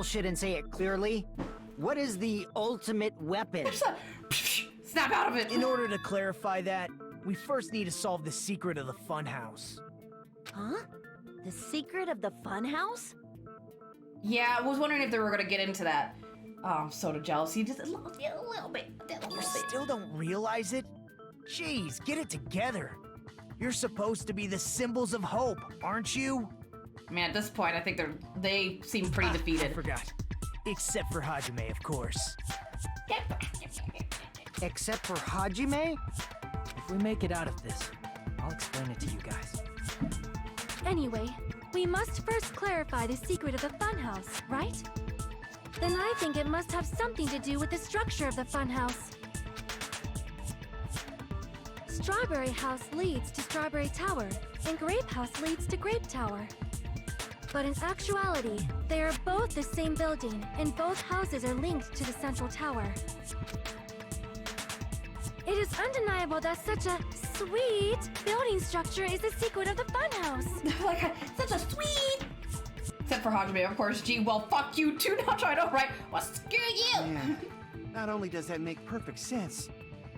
bullshit and say it clearly? What is the ultimate weapon? Snap out of it! In order to clarify that, we first need to solve the secret of the funhouse. Huh? The secret of the funhouse? Yeah, I was wondering if they were gonna get into that. Oh, I'm so jealous. Just a little bit. You still don't realize it? Jeez, get it together. You're supposed to be the symbols of hope, aren't you? I mean, at this point, I think they seem pretty defeated. I forgot. Except for Hajime, of course. Except for Hajime? If we make it out of this, I'll explain it to you guys. Anyway, we must first clarify the secret of the funhouse, right? Then I think it must have something to do with the structure of the funhouse. Strawberry House leads to Strawberry Tower, and Grape House leads to Grape Tower. But in actuality, they are both the same building, and both houses are linked to the central tower. It is undeniable that such a sweet building structure is the secret of the funhouse. Like, such a sweet... Except for Hajime, of course. Gee, well, fuck you too, not trying to right? Well, screw you! Yeah. Not only does that make perfect sense,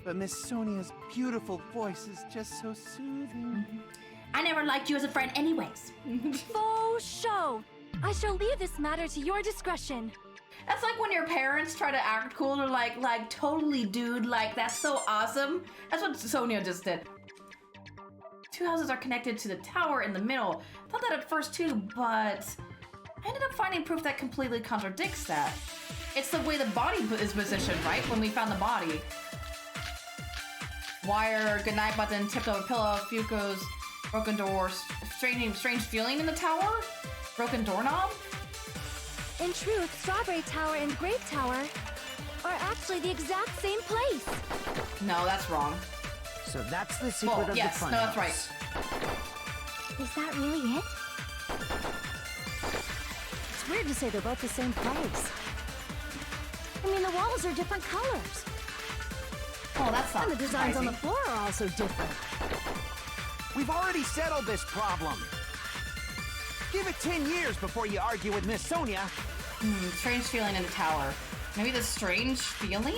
but Miss Sonia's beautiful voice is just so soothing. I never liked you as a friend anyways. Faux show! I shall leave this matter to your discretion. That's like when your parents try to act cool, they're like, totally, dude, like, that's so awesome. That's what Sonia just did. Two houses are connected to the tower in the middle. I thought that at first too, but I ended up finding proof that completely contradicts that. It's the way the body is positioned, right? When we found the body. Wire, goodnight button, tipped over pillow, Fuko's broken door, strange feeling in the tower, broken doorknob. In truth, Strawberry Tower and Grape Tower are actually the exact same place. No, that's wrong. So that's the secret of yes, the funhouse. no, that's right. Is that really it? It's weird to say they're both the same place. I mean, the walls are different colors. Oh, that's not And the designs on the surprising. floor are also different. We've already settled this problem. Give it 10 years before you argue with Miss Sonia. Strange feeling in the tower. Maybe the strange feeling?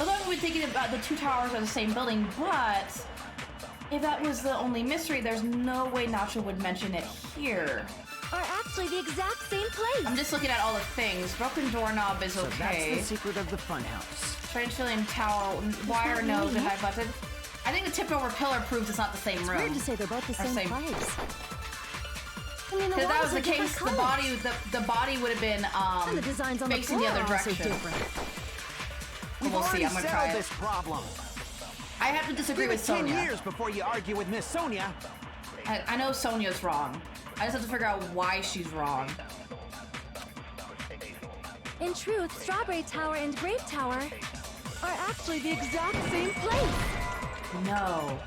Although we're thinking about the two towers are the same building, but if that was the only mystery, there's no way Nacho would mention it here. Are actually the exact same place. I'm just looking at all the things. Broken doorknob is So that's okay. the secret of the funhouse. Strange feeling tower, wire that nose, really and it? high button. I think the tipped over pillar proves it's not the same It's room. weird to say they're both the same place. I mean, the If that walls was the are different case, colors. the body would have been And the designs on the facing floor the other are also direction. different. We've We'll see. already I'm gonna try settled it. this problem. I have to disagree Give with it 10 Sonia. years before you argue with Miss Sonia. I know Sonia's wrong. I just have to figure out why she's wrong. In truth, Strawberry Tower and Grape Tower are actually the exact same place. No.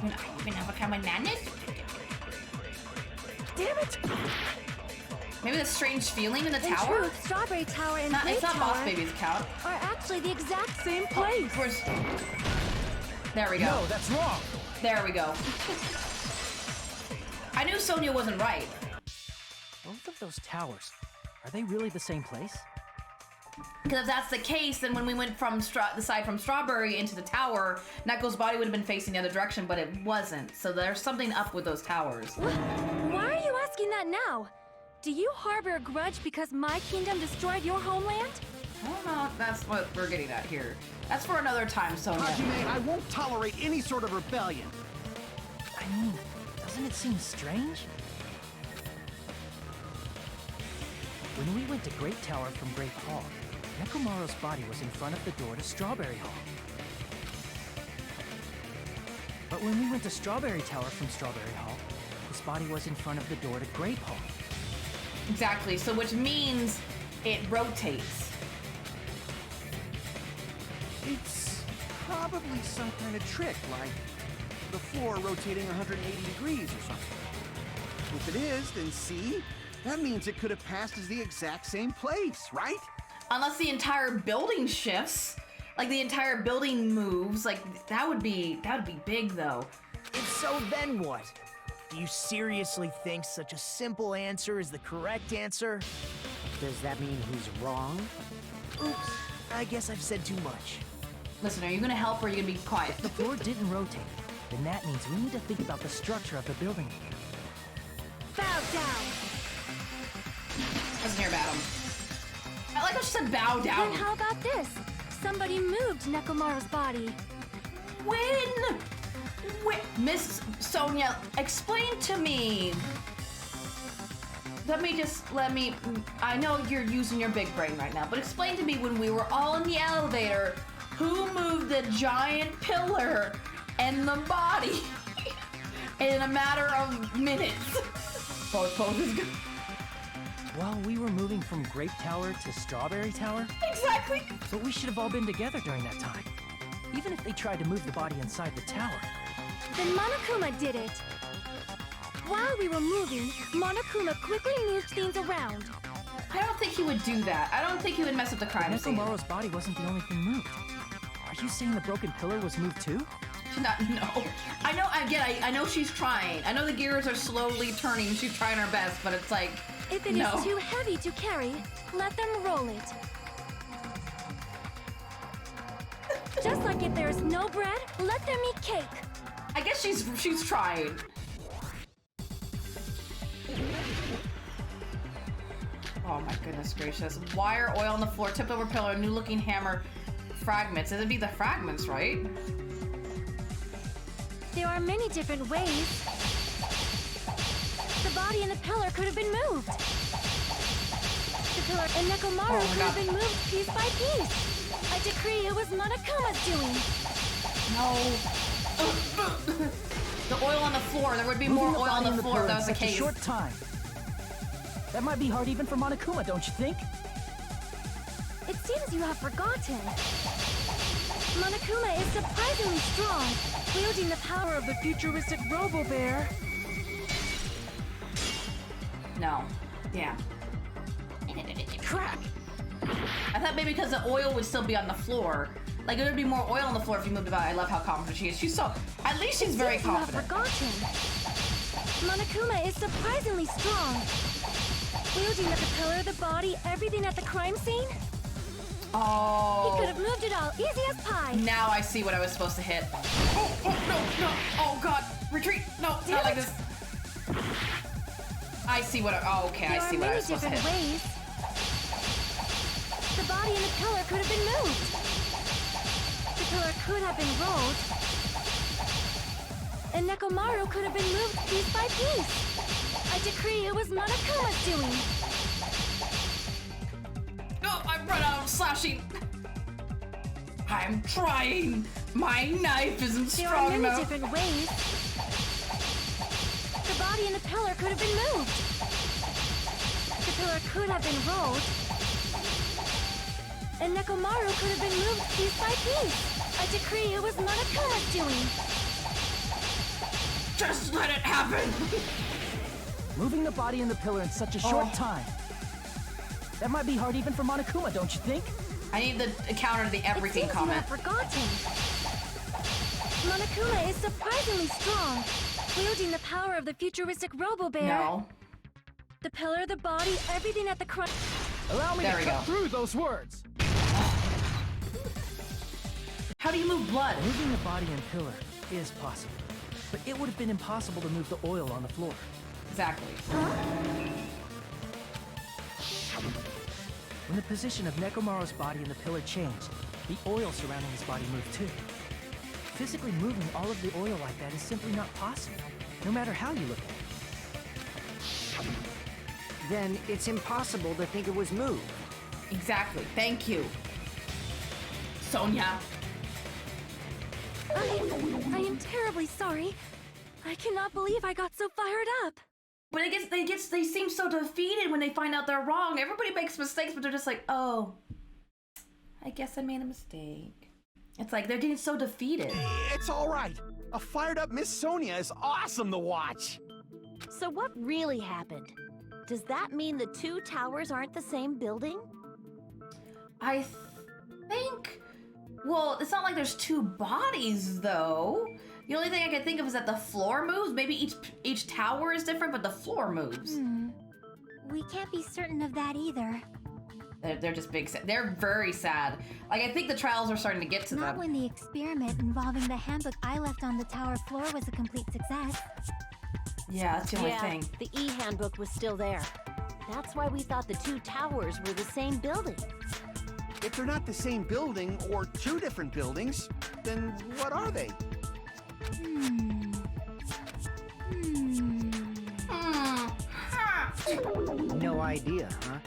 Are you gonna overcome my madness? Damn it! Maybe the strange feeling in the In tower? truth, Strawberry Tower and Grape It's not Tower Boss Baby's account. are actually the exact same place. Where's... There we go. No, that's wrong. There we go. I knew Sonia wasn't right. Both of those towers, are they really the same place? Because if that's the case, then when we went from the side from Strawberry into the tower, Neko's body would have been facing the other direction, but it wasn't. So there's something up with those towers. Why are you asking that now? Do you harbor a grudge because my kingdom destroyed your homeland? I don't know if that's what we're getting at here. That's for another time, Sonia. Hajime, I won't tolerate any sort of rebellion. I mean, doesn't it seem strange? When we went to Great Tower from Great Hall, Nekomaru's body was in front of the door to Strawberry Hall. But when we went to Strawberry Tower from Strawberry Hall, his body was in front of the door to Grape Hall. Exactly, so which means it rotates. It's probably some kind of trick, like the floor rotating 180 degrees or something. If it is, then see? That means it could have passed as the exact same place, right? Unless the entire building shifts, like the entire building moves, like that would be big though. If so, then what? Do you seriously think such a simple answer is the correct answer? Does that mean he's wrong? Oops, I guess I've said too much. Listen, are you gonna help or are you gonna be quiet? The floor didn't rotate. Then that means we need to think about the structure of the building. Bow down. Doesn't hear about him. I like how she said bow down. Then how about this? Somebody moved Nekomaru's body. When? Miss Sonia, explain to me. I know you're using your big brain right now, but explain to me when we were all in the elevator, who moved the giant pillar and the body in a matter of minutes? Both poses. Well, we were moving from Grape Tower to Strawberry Tower, Exactly. but we should have all been together during that time. Even if they tried to move the body inside the tower. Then Monokuma did it. While we were moving, Monokuma quickly moved things around. I don't think he would do that. I don't think he would mess up the crime scene. Nekomaru's body wasn't the only thing moved. Are you saying the broken pillar was moved too? No. I know she's trying. I know the gears are slowly turning. She's trying her best, but it's like, If it no. is too heavy to carry, let them roll it. Just like if there is no bread, let them eat cake. I guess she's trying. Oh my goodness gracious. Wire, oil on the floor, tipped over pillar, new looking hammer, fragments. It'd be the fragments, right? There are many different ways. The body and the pillar could have been moved. The pillar and Nekomaru Oh my could God. have been moved piece by piece. I decree it was Monokuma's doing. No. The oil on the floor. There would be more Moving the oil on body the and floor if pillar that in was the such a case. short time. That might be hard even for Monokuma, don't you think? It seems you have forgotten. Monokuma is surprisingly strong, wielding the power of the futuristic Robo-Bear. No. Yeah. Crap! I thought maybe because the oil would still be on the floor. Like, there would be more oil on the floor if you moved it out. I love how confident she is. She's so... At least she's very Seems you have confident. forgotten. Monokuma is surprisingly strong, wielding the pillar, the body, everything at the crime scene. He could Oh. have moved it all, easy as pie. Now I see what I was supposed to hit. Oh, no. Oh, God. Retreat. No, Damn not like it. this. I see what I... Oh, okay. I see what I was supposed to There are many hit. different ways. The body and the pillar could have been moved. The pillar could have been rolled. And Nekomaru could have been moved piece by piece. I decree it was Monokuma's doing. Oh, I've run out of slashing. I'm trying. My knife isn't There are strong many enough. different ways. The body and the pillar could have been moved. The pillar could have been rolled. And Nekomaru could have been moved piece by piece. I decree it was Monokuma's doing. Just let it happen. Moving the body and the pillar in such a short Oh. time. That might be hard even for Monokuma, don't you think? I need the counter to the everything It seems comment. you have forgotten. Monokuma is surprisingly strong, wielding the power of the futuristic Robo-Bear. No. The pillar, the body, everything at the crime. Allow me There to we cut go. through those words. How do you move blood? Moving the body and pillar is possible, but it would have been impossible to move the oil on the floor. Exactly. When the position of Nekomaru's body and the pillar changed, the oil surrounding his body moved too. Physically moving all of the oil like that is simply not possible, no matter how you look at it. Then it's impossible to think it was moved. Exactly. Thank you. Sonia. I am terribly sorry. I cannot believe I got so fired up. But they seem so defeated when they find out they're wrong. Everybody makes mistakes, but they're just like, oh, I guess I made a mistake. It's like they're getting so defeated. It's all right. A fired up Miss Sonia is awesome to watch. So what really happened? Does that mean the two towers aren't the same building? I think, well, it's not like there's two bodies though. The only thing I can think of is that the floor moves. Maybe each tower is different, but the floor moves. We can't be certain of that either. They're just big. They're very sad. Like, I think the trials are starting to get to Not them. when the experiment involving the handbook I left on the tower floor was a complete success. Yeah, that's the only Yeah, thing. the E-handbook was still there. That's why we thought the two towers were the same building. If they're not the same building or two different buildings, then what are they? No idea, huh?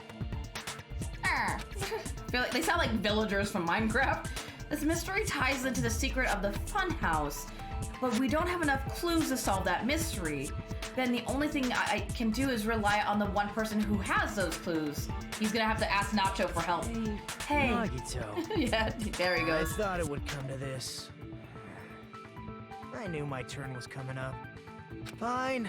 Feel like they sound like villagers from Minecraft. This mystery ties into the secret of the funhouse, but we don't have enough clues to solve that mystery. Then the only thing I can do is rely on the one person who has those clues. He's gonna have to ask Nacho for help. Hey. Nagito. Yeah, there he I goes. thought it would come to this. I knew my turn was coming up. Fine.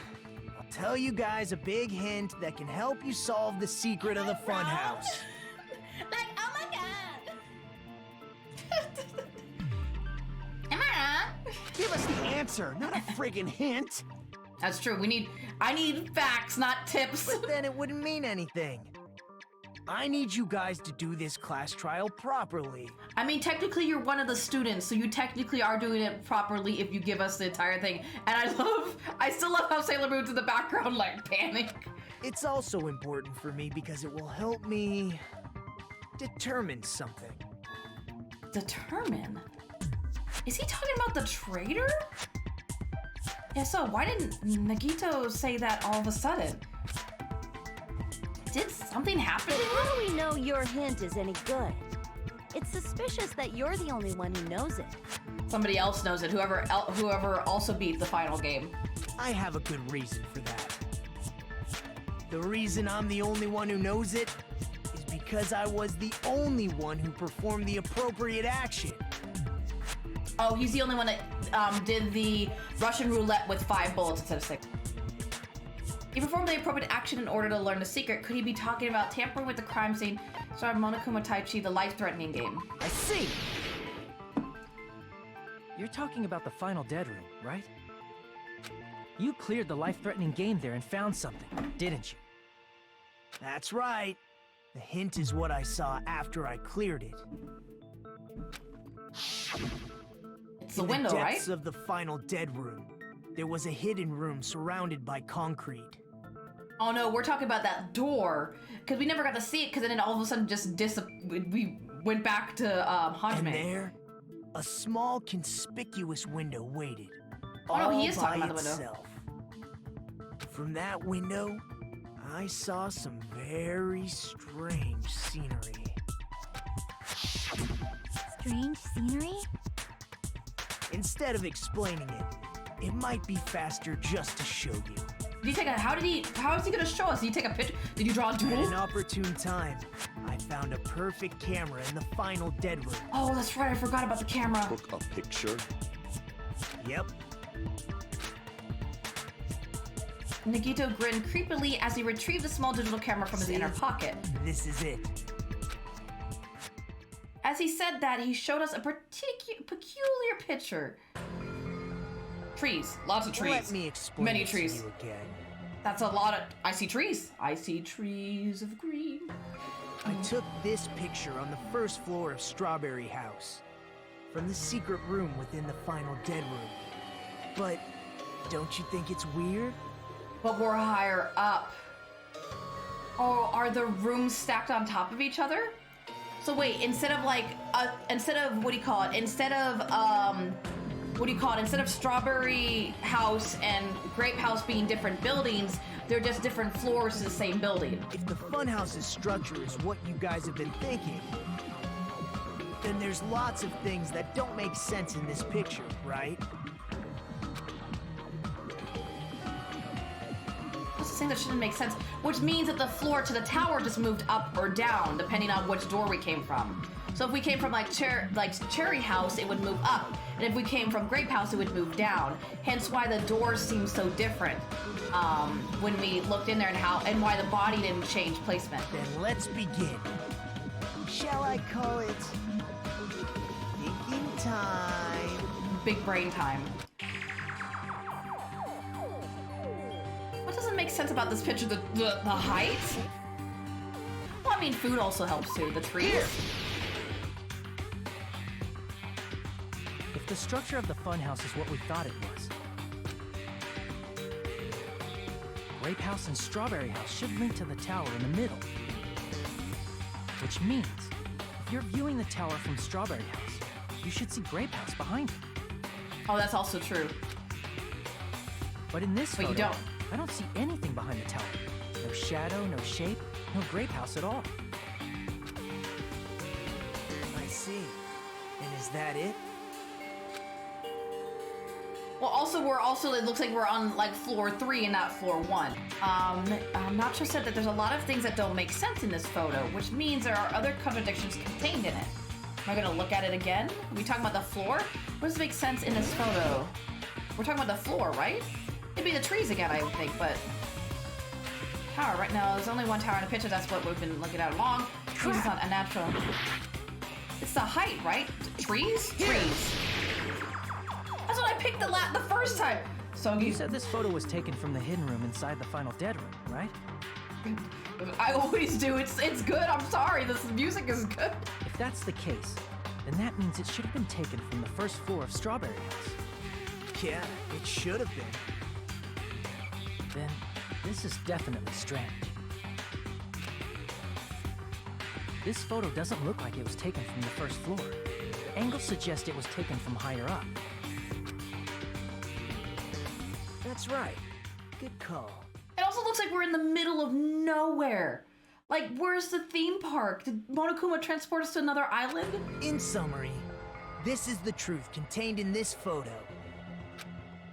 I'll tell you guys a big hint that can help you solve the secret of the funhouse. Like, oh my god! Am I wrong? Give us the answer, not a friggin' hint. That's true. I need facts, not tips. But then it wouldn't mean anything. I need you guys to do this class trial properly. I mean, technically, you're one of the students, so you technically are doing it properly if you give us the entire thing. And I still love how Sailor Moon's in the background, like, panic. It's also important for me because it will help me determine something. Determine? Is he talking about the traitor? Yeah, so why didn't Nagito say that all of a sudden? Did something happen to How him? do we know your hint is any good? It's suspicious that you're the only one who knows it. Somebody else knows it, whoever also beat the final game. I have a good reason for that. The reason I'm the only one who knows it is because I was the only one who performed the appropriate action. Oh, he's the only one that did the Russian roulette with 5 bullets instead of 6. He performed the appropriate action in order to learn the secret. Could he be talking about tampering with the crime scene, starting Monokuma Taichi, the life-threatening game? I see. You're talking about the final dead room, right? You cleared the life-threatening game there and found something, didn't you? That's right. The hint is what I saw after I cleared it. It's the In window, the right? depths of the final dead room, there was a hidden room surrounded by concrete. Oh no, we're talking about that door. Because we never got to see it, because then all of a sudden we went back to And Hajime. there, a small conspicuous window waited. Oh, no, he all is talking by about the window. itself. From that window, I saw some very strange scenery. Strange scenery? Instead of explaining it, it might be faster just to show you. Did he take a, how is he gonna show us? Did he take a picture? Did you draw a At doodle? an opportune time, I found a perfect camera in the final dead room. Oh, that's right, I forgot about the camera. Took a picture. Yep, Nagito grinned creepily as he retrieved the small digital camera from his inner pocket. this is it. As he said that, he showed us a peculiar picture. Trees, lots of trees. Let me explain Many it trees. to you again. That's a lot of, I see trees. I see trees of green. I took this picture on the first floor of Strawberry House, from the secret room within the final dead room. But don't you think it's weird? But we're higher up. Oh, are the rooms stacked on top of each other? So wait, instead of Strawberry House and Grape House being different buildings, they're just different floors to the same building. If the funhouse's structure is what you guys have been thinking, then there's lots of things that don't make sense in this picture, right? That's the thing that shouldn't make sense, which means that the floor to the tower just moved up or down, depending on which door we came from. So if we came from like Cherry House, it would move up. And if we came from Grape House, it would move down. Hence why the doors seem so different when we looked in there and why the body didn't change placement. Then let's begin. Shall I call it thinking time? Big brain time. sense about this picture the height. Well, I mean, food also helps too. The trees. Here. If the structure of the funhouse is what we thought it was, Grape House and Strawberry House should link to the tower in the middle. Which means, if you're viewing the tower from Strawberry House, you should see Grape House behind it. Oh, that's also true. But in this But photo, you don't. I don't see anything behind the tower. No shadow, no shape, no Grape House at all. I see. And is that it? Well, also it looks like we're on like floor 3 and not floor 1. Nacho said that there's a lot of things that don't make sense in this photo, which means there are other contradictions contained in it. Am I gonna look at it again? Are we talking about the floor? What does make sense in this photo? We're talking about the floor, right? It'd be the trees again, I would think, but... Tower, right now, there's only one tower in the picture, that's what we've been looking at along. Trees is not unnatural. It's the height, right? Trees? Trees. That's what I picked the first time. So You said this photo was taken from the hidden room inside the final dead room, right? I always do. It's good. I'm sorry. This music is good. If that's the case, then that means it should have been taken from the first floor of Strawberry House. Yeah, it should have been. Then this is definitely strange. This photo doesn't look like it was taken from the first floor. The angles suggest it was taken from higher up. That's right. Good call. It also looks like we're in the middle of nowhere. Like, where's the theme park? Did Monokuma transport us to another island? In summary, this is the truth contained in this photo.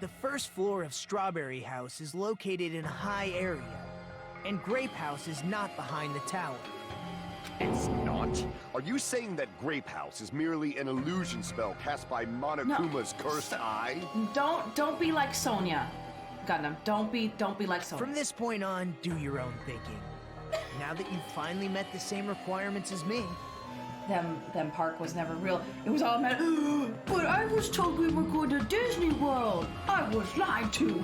The first floor of Strawberry House is located in a high area, and Grape House is not behind the tower. It's not? Are you saying that Grape House is merely an illusion spell cast by Monokuma's cursed eye? Don't be like Sonia. Gundam, don't be like Sonia. From this point on, do your own thinking. Now that you've finally met the same requirements as me. Them park was never real. It was all meant. But I was told we were going to Disney World. I was lied to.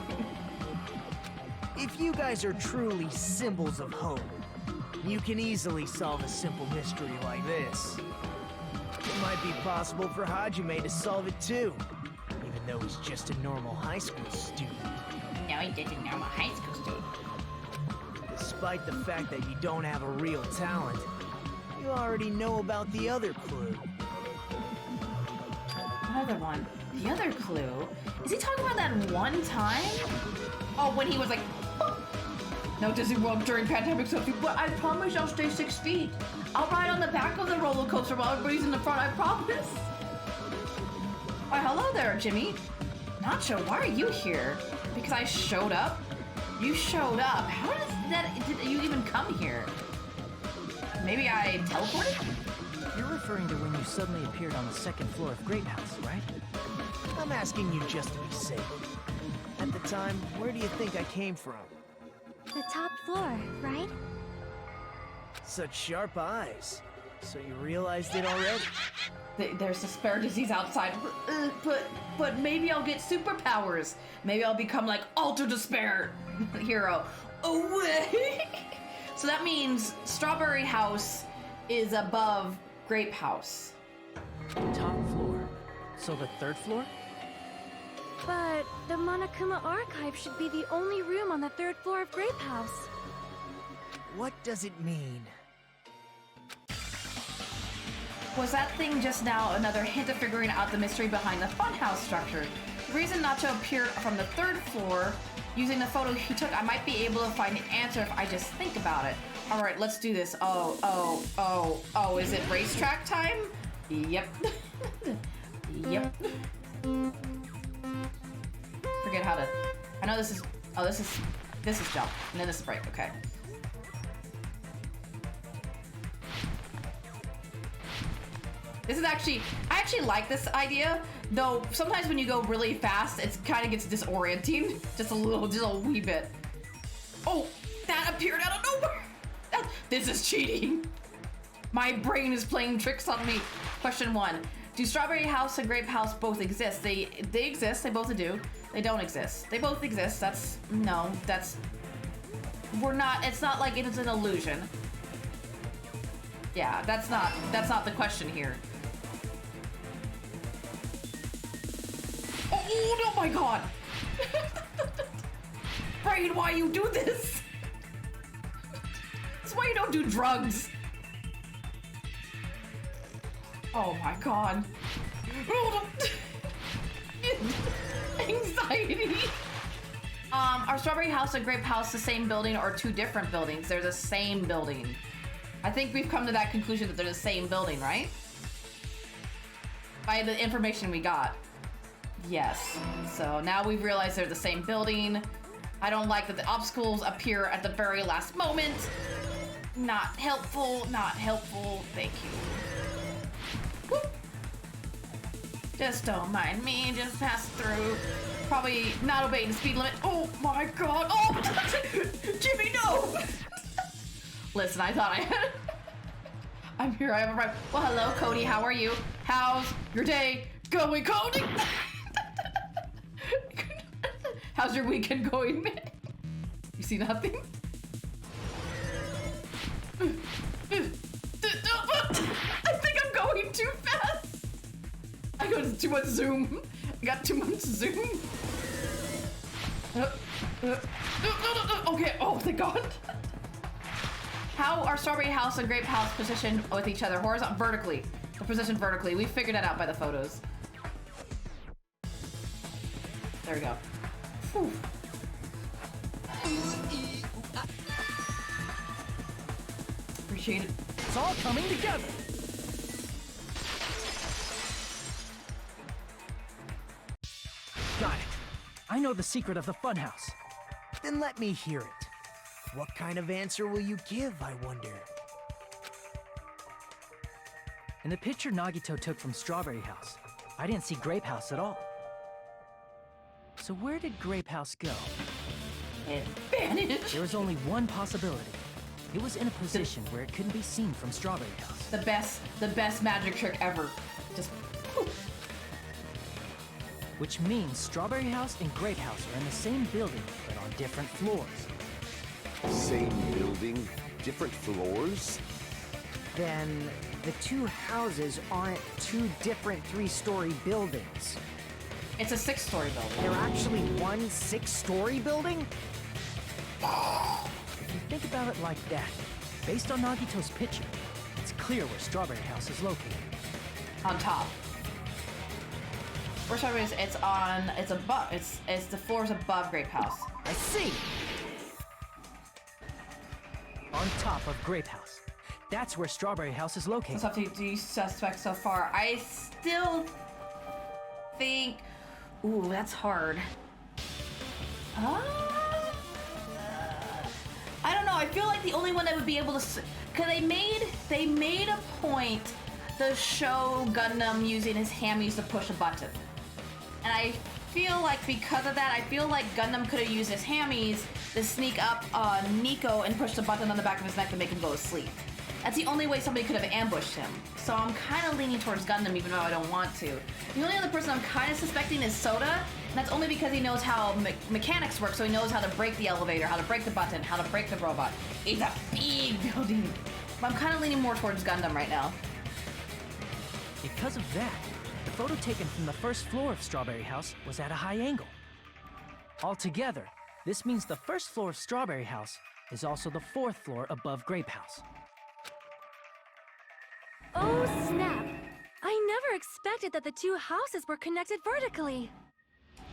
If you guys are truly symbols of hope, you can easily solve a simple mystery like this. It might be possible for Hajime to solve it too, even though he's just a normal high school student. No, he didn't know I'm a high school student. Despite the fact that you don't have a real talent, you already know about the other clue. Another one. The other clue? Is he talking about that one time? Oh, when he was like, "Oh, no Disney World during pandemic Stuffy, but I promise I'll stay 6 feet. I'll ride on the back of the roller coaster while everybody's in the front, I promise." Why, hello there, Jimmy. Nacho, why are you here? Because I showed up? You showed up. How did you even come here? Maybe I teleported? You're referring to when you suddenly appeared on the second floor of Grape House, right? I'm asking you just to be safe. At the time, where do you think I came from? The top floor, right? Such sharp eyes. So you realized it already? There's despair disease outside, but maybe I'll get superpowers. Maybe I'll become like Ultra Despair hero. Away! So that means Strawberry House is above Grape House. Top floor. So the third floor? But the Monokuma archive should be the only room on the third floor of Grape House. What does it mean? Was that thing just now another hint of figuring out the mystery behind the funhouse structure? The reason Nacho appeared from the third floor, using the photo he took, I might be able to find the answer if I just think about it. All right, let's do this. Oh, is it racetrack time? Yep. Yep. Forget how to, I know this is, oh, this is jump, and then this is break, okay. This is actually, I actually like this idea, though sometimes when you go really fast, it kind of gets disorienting, just a wee bit. Oh, that appeared out of nowhere. This is cheating. My brain is playing tricks on me. Question 1, do Strawberry House and Grape House both exist? They exist, they both do. They don't exist. They both exist, we're not, it's not like it's an illusion. Yeah, that's not the question here. Oh my god! Brain, why you do this? That's why you don't do drugs. Oh my god. Anxiety. Are Strawberry House and Grape House the same building or two different buildings? They're the same building. I think we've come to that conclusion that they're the same building, right? By the information we got. Yes. So now we've realized they're the same building. I don't like that the obstacles appear at the very last moment. Not helpful, not helpful. Thank you. Whoop. Just don't mind me, just pass through. Probably not obeying the speed limit. Oh my god. Oh, Jimmy, no! Listen, I thought I had... I'm here, I have arrived. Well, hello, Cody, how are you? How's your day going, Cody? How's your weekend going, man? You see nothing? I think I'm going too fast. I got too much zoom. I got too much zoom. Okay, oh, thank God. How are Strawberry House and Grape House positioned with each other? Horizontal, vertically. They're positioned vertically. We figured that out by the photos. There we go. Whew. Appreciate it. It's all coming together. Got it. I know the secret of the funhouse. Then let me hear it. What kind of answer will you give, I wonder? In the picture Nagito took from Strawberry House, I didn't see Grape House at all. So where did Grape House go? It vanished. There was only one possibility. It was in a position where it couldn't be seen from Strawberry House. The best magic trick ever. Just poof. Which means Strawberry House and Grape House are in the same building, but on different floors. Same building, different floors? Then the two houses aren't two different three-story buildings. It's a 6-story building. They're actually one 6-story building? If you think about it like that, based on Nagito's picture, it's clear where Strawberry House is located. On top. Where Strawberry is, it's above, it's the floors above Grape House. I see! On top of Grape House. That's where Strawberry House is located. So do you suspect so far? I still think... Ooh, that's hard. I don't know. I feel like the only one that would be able to... Because they made a point to show Gundam using his hammies to push a button. And I feel like because of that, I feel like Gundam could have used his hammies to sneak up on Nico and push the button on the back of his neck to make him go to sleep. That's the only way somebody could have ambushed him. So I'm kind of leaning towards Gundam even though I don't want to. The only other person I'm kind of suspecting is Soda, and that's only because he knows how mechanics work, so he knows how to break the elevator, how to break the button, how to break the robot. It's a big building. But I'm kind of leaning more towards Gundam right now. Because of that, the photo taken from the first floor of Strawberry House was at a high angle. Altogether, this means the first floor of Strawberry House is also the 4th floor above Grape House. Oh, snap! I never expected that the two houses were connected vertically.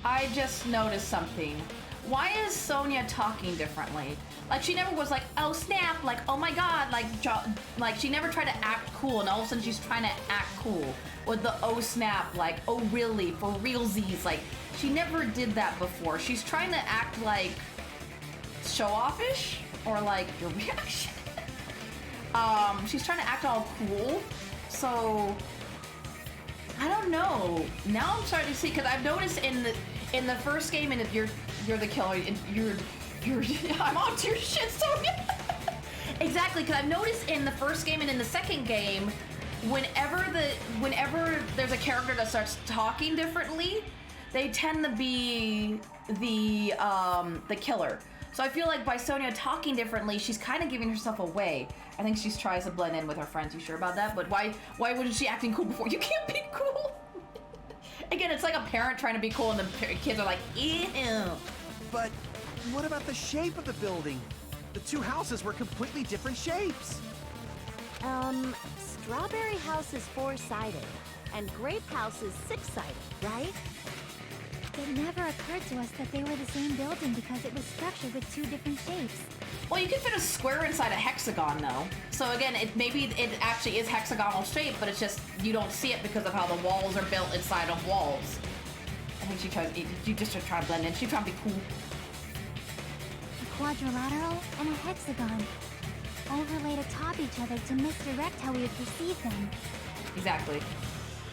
I just noticed something. Why is Sonia talking differently? Like, she never was like, oh snap, like, oh my god, like she never tried to act cool, and all of a sudden she's trying to act cool with the oh snap, like, oh really, for realsies, like, she never did that before. She's trying to act like show-off-ish, or like your reaction. She's trying to act all cool, so I don't know. Now I'm starting to see, because I've noticed in the first game, and you're the killer, and you're I'm onto your shit, Sonia. Exactly, because I've noticed in the first game and in the second game, whenever there's a character that starts talking differently, they tend to be the killer. So I feel like by Sonia talking differently, she's kind of giving herself away. I think she tries to blend in with her friends. You sure about that? But why wasn't she acting cool before? You can't be cool. Again, it's like a parent trying to be cool and the kids are like, ew. But what about the shape of the building? The two houses were completely different shapes. Strawberry House is 4-sided, and Grape House is 6-sided, right? It never occurred to us that they were the same building because it was structured with 2 different shapes. Well, you can fit a square inside a hexagon, though. So again, maybe it actually is hexagonal shape, but it's just you don't see it because of how the walls are built inside of walls. I think you just try to blend in. She's trying to be cool. A quadrilateral and a hexagon, overlaid atop each other to misdirect how we would perceive them. Exactly.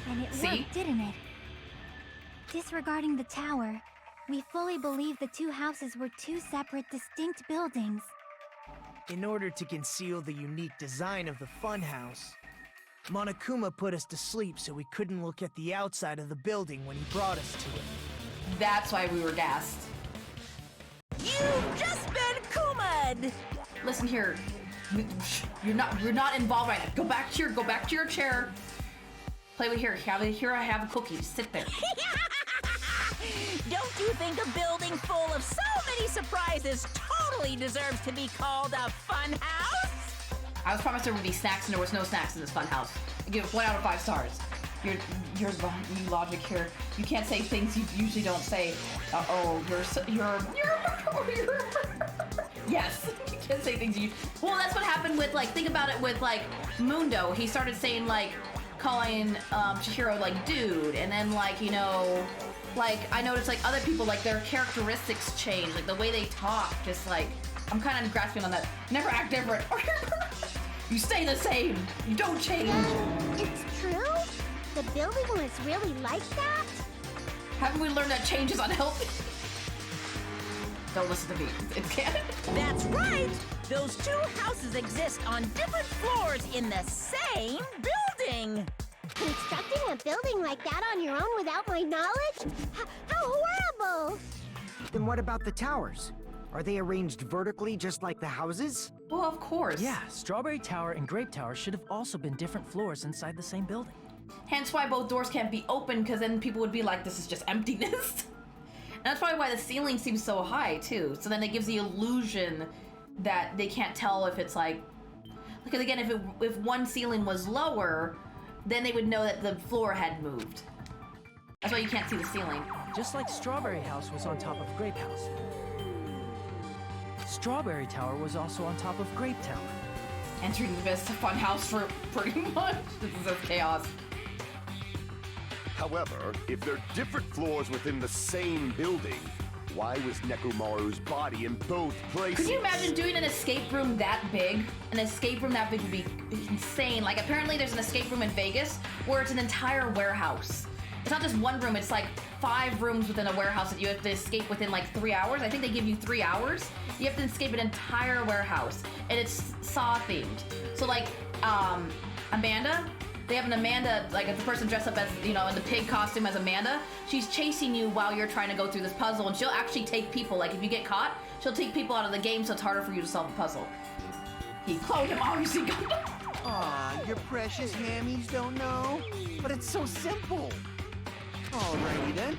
And it See? worked, didn't it? Disregarding the tower, we fully believed the 2 houses were 2 separate, distinct buildings. In order to conceal the unique design of the funhouse, Monokuma put us to sleep so we couldn't look at the outside of the building when he brought us to it. That's why we were gassed. You've just been Kuma'd! Listen here, you're not involved right now. Go back to your chair. Play with here. Here I have a cookie. Just sit there. Don't you think a building full of so many surprises totally deserves to be called a fun house? I was promised there would be snacks, and there was no snacks in this fun house. I give it 1 out of 5 stars. Your logic here. You can't say things you usually don't say. Yes, you can't say things you. Well, that's what happened with think about it with Mundo. He started saying calling Chihiro dude, and then I noticed other people their characteristics change, the way they talk. Just I'm kind of grasping on that. Never act different. You stay the same. You don't change. It's true? The building was really like that? Haven't we learned that change is unhealthy? Don't listen to me. It's canon. That's right! Those 2 houses exist on different floors in the same building! Constructing a building like that on your own without my knowledge? How horrible! Then what about the towers? Are they arranged vertically just like the houses? Well, of course. Yeah, Strawberry Tower and Grape Tower should have also been different floors inside the same building. Hence why both doors can't be open, because then people would be like, this is just emptiness. And that's probably why the ceiling seems so high, too. So then it gives the illusion that they can't tell if it's because again, if one ceiling was lower, then they would know that the floor had moved. That's why you can't see the ceiling. Just like Strawberry House was on top of Grape House. Strawberry Tower was also on top of Grape Tower. Entering the best fun house for pretty much. This is just chaos. However, if they're different floors within the same building, why was Nekomaru's body in both places? Could you imagine doing an escape room that big? An escape room that big would be insane. Apparently there's an escape room in Vegas where it's an entire warehouse. It's not just one room, it's 5 rooms within a warehouse that you have to escape within 3 hours. I think they give you 3 hours. You have to escape an entire warehouse, and it's Saw themed. So Amanda, they have an Amanda, if the person dressed up as, in the pig costume as Amanda, she's chasing you while you're trying to go through this puzzle, and she'll actually take people, if you get caught, she'll take people out of the game so it's harder for you to solve the puzzle. He cloned him, obviously. Aw, your precious hammies don't know? But it's so simple. Alrighty then.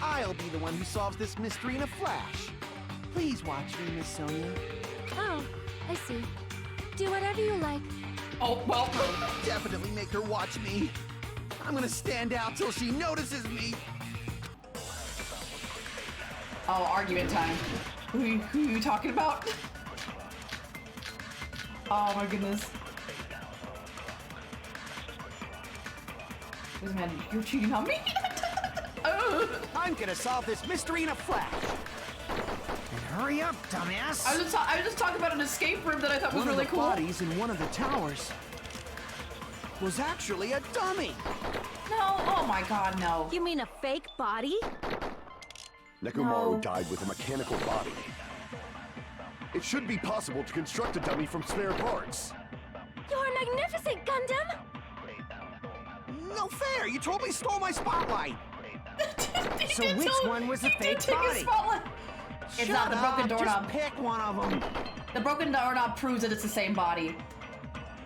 I'll be the one who solves this mystery in a flash. Please watch me, Miss Sonia. Oh, I see. Do whatever you like. Oh, well. Definitely make her watch me. I'm gonna stand out till she notices me. Oh, argument time. Who are you talking about? Oh my goodness. Wait, man, you're cheating on me? I'm gonna solve this mystery in a flash. And hurry up, dumbass! I was just talking about an escape room that I thought was One really of the cool. bodies in one of the towers was actually a dummy. No, oh my god, no. You mean a fake body? Nekomaru No. died with a mechanical body. It should be possible to construct a dummy from spare parts. You're magnificent, Gundam! No fair! You totally stole my spotlight! So which one was the fake body? It's not the broken doorknob. Just pick one of them. The broken doorknob proves that it's the same body.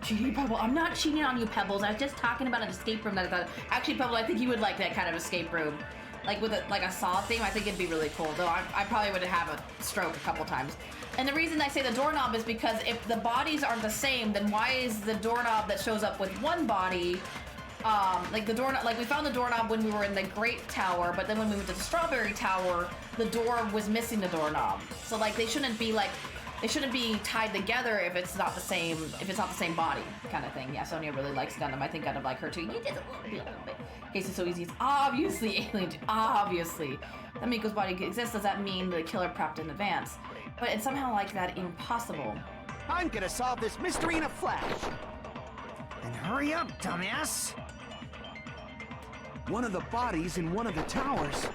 Gee, Pebble, I'm not cheating on you, Pebbles. I was just talking about an escape room that I thought. Actually, Pebble, I think you would like that kind of escape room. Like with a Saw theme, I think it'd be really cool. Though I probably would have a stroke a couple times. And the reason I say the doorknob is because if the bodies aren't the same, then why is the doorknob that shows up with one body, like the doorknob, like we found the doorknob when we were in the Grape Tower, but then when we went to the Strawberry Tower, the door was missing the doorknob. So like they shouldn't be tied together if it's not the same body kind of thing. Yeah, Sonia really likes Gundam. I think Gundam like her too. You did a little bit. Case is so easy. It's obviously alien. Obviously, that Miko's body exists. Does that mean the killer prepped in advance? But it's somehow like that impossible. I'm gonna solve this mystery in a flash. Then hurry up, dumbass! One of the bodies in one of the towers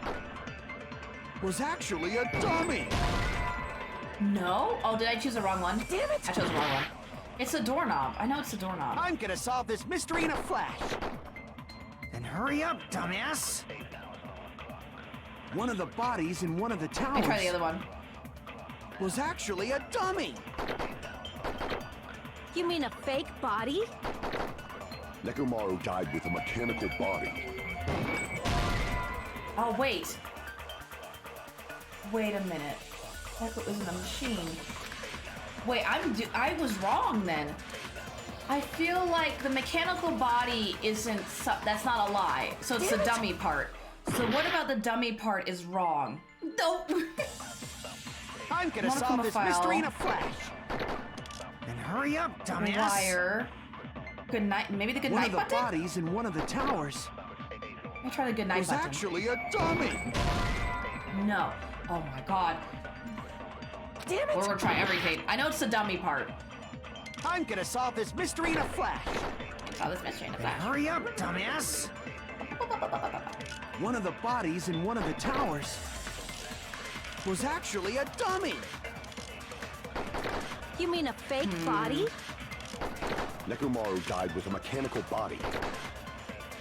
was actually a dummy. No? Oh, did I choose the wrong one? Damn it! I chose the wrong one. It's the doorknob. I know it's the doorknob. I'm gonna solve this mystery in a flash. Then hurry up, dumbass! One of the bodies in one of the Let towers me try the other one. was actually a dummy. You mean a fake body? Nekomaru died with a mechanical body. Oh, wait. Wait a minute. Neko isn't a machine. Wait, I was wrong then. I feel like the mechanical body isn't, that's not a lie. So it's the dummy part. So what about the dummy part is wrong? Nope. I'm gonna solve this mystery in a flash. Then hurry up, dumbass! Liar. Good night. Maybe the good night button? One of the bodies in one of the towers Let me try the good night was button. actually a dummy. No. Oh my god. Damn it! We're gonna try everything. I know it's the dummy part. I'm gonna solve this mystery in a flash. Oh, this mystery in a Then flash. hurry up, dumbass! One of the bodies in one of the towers was actually a dummy. You mean a fake body? Nekomaru died with a mechanical body.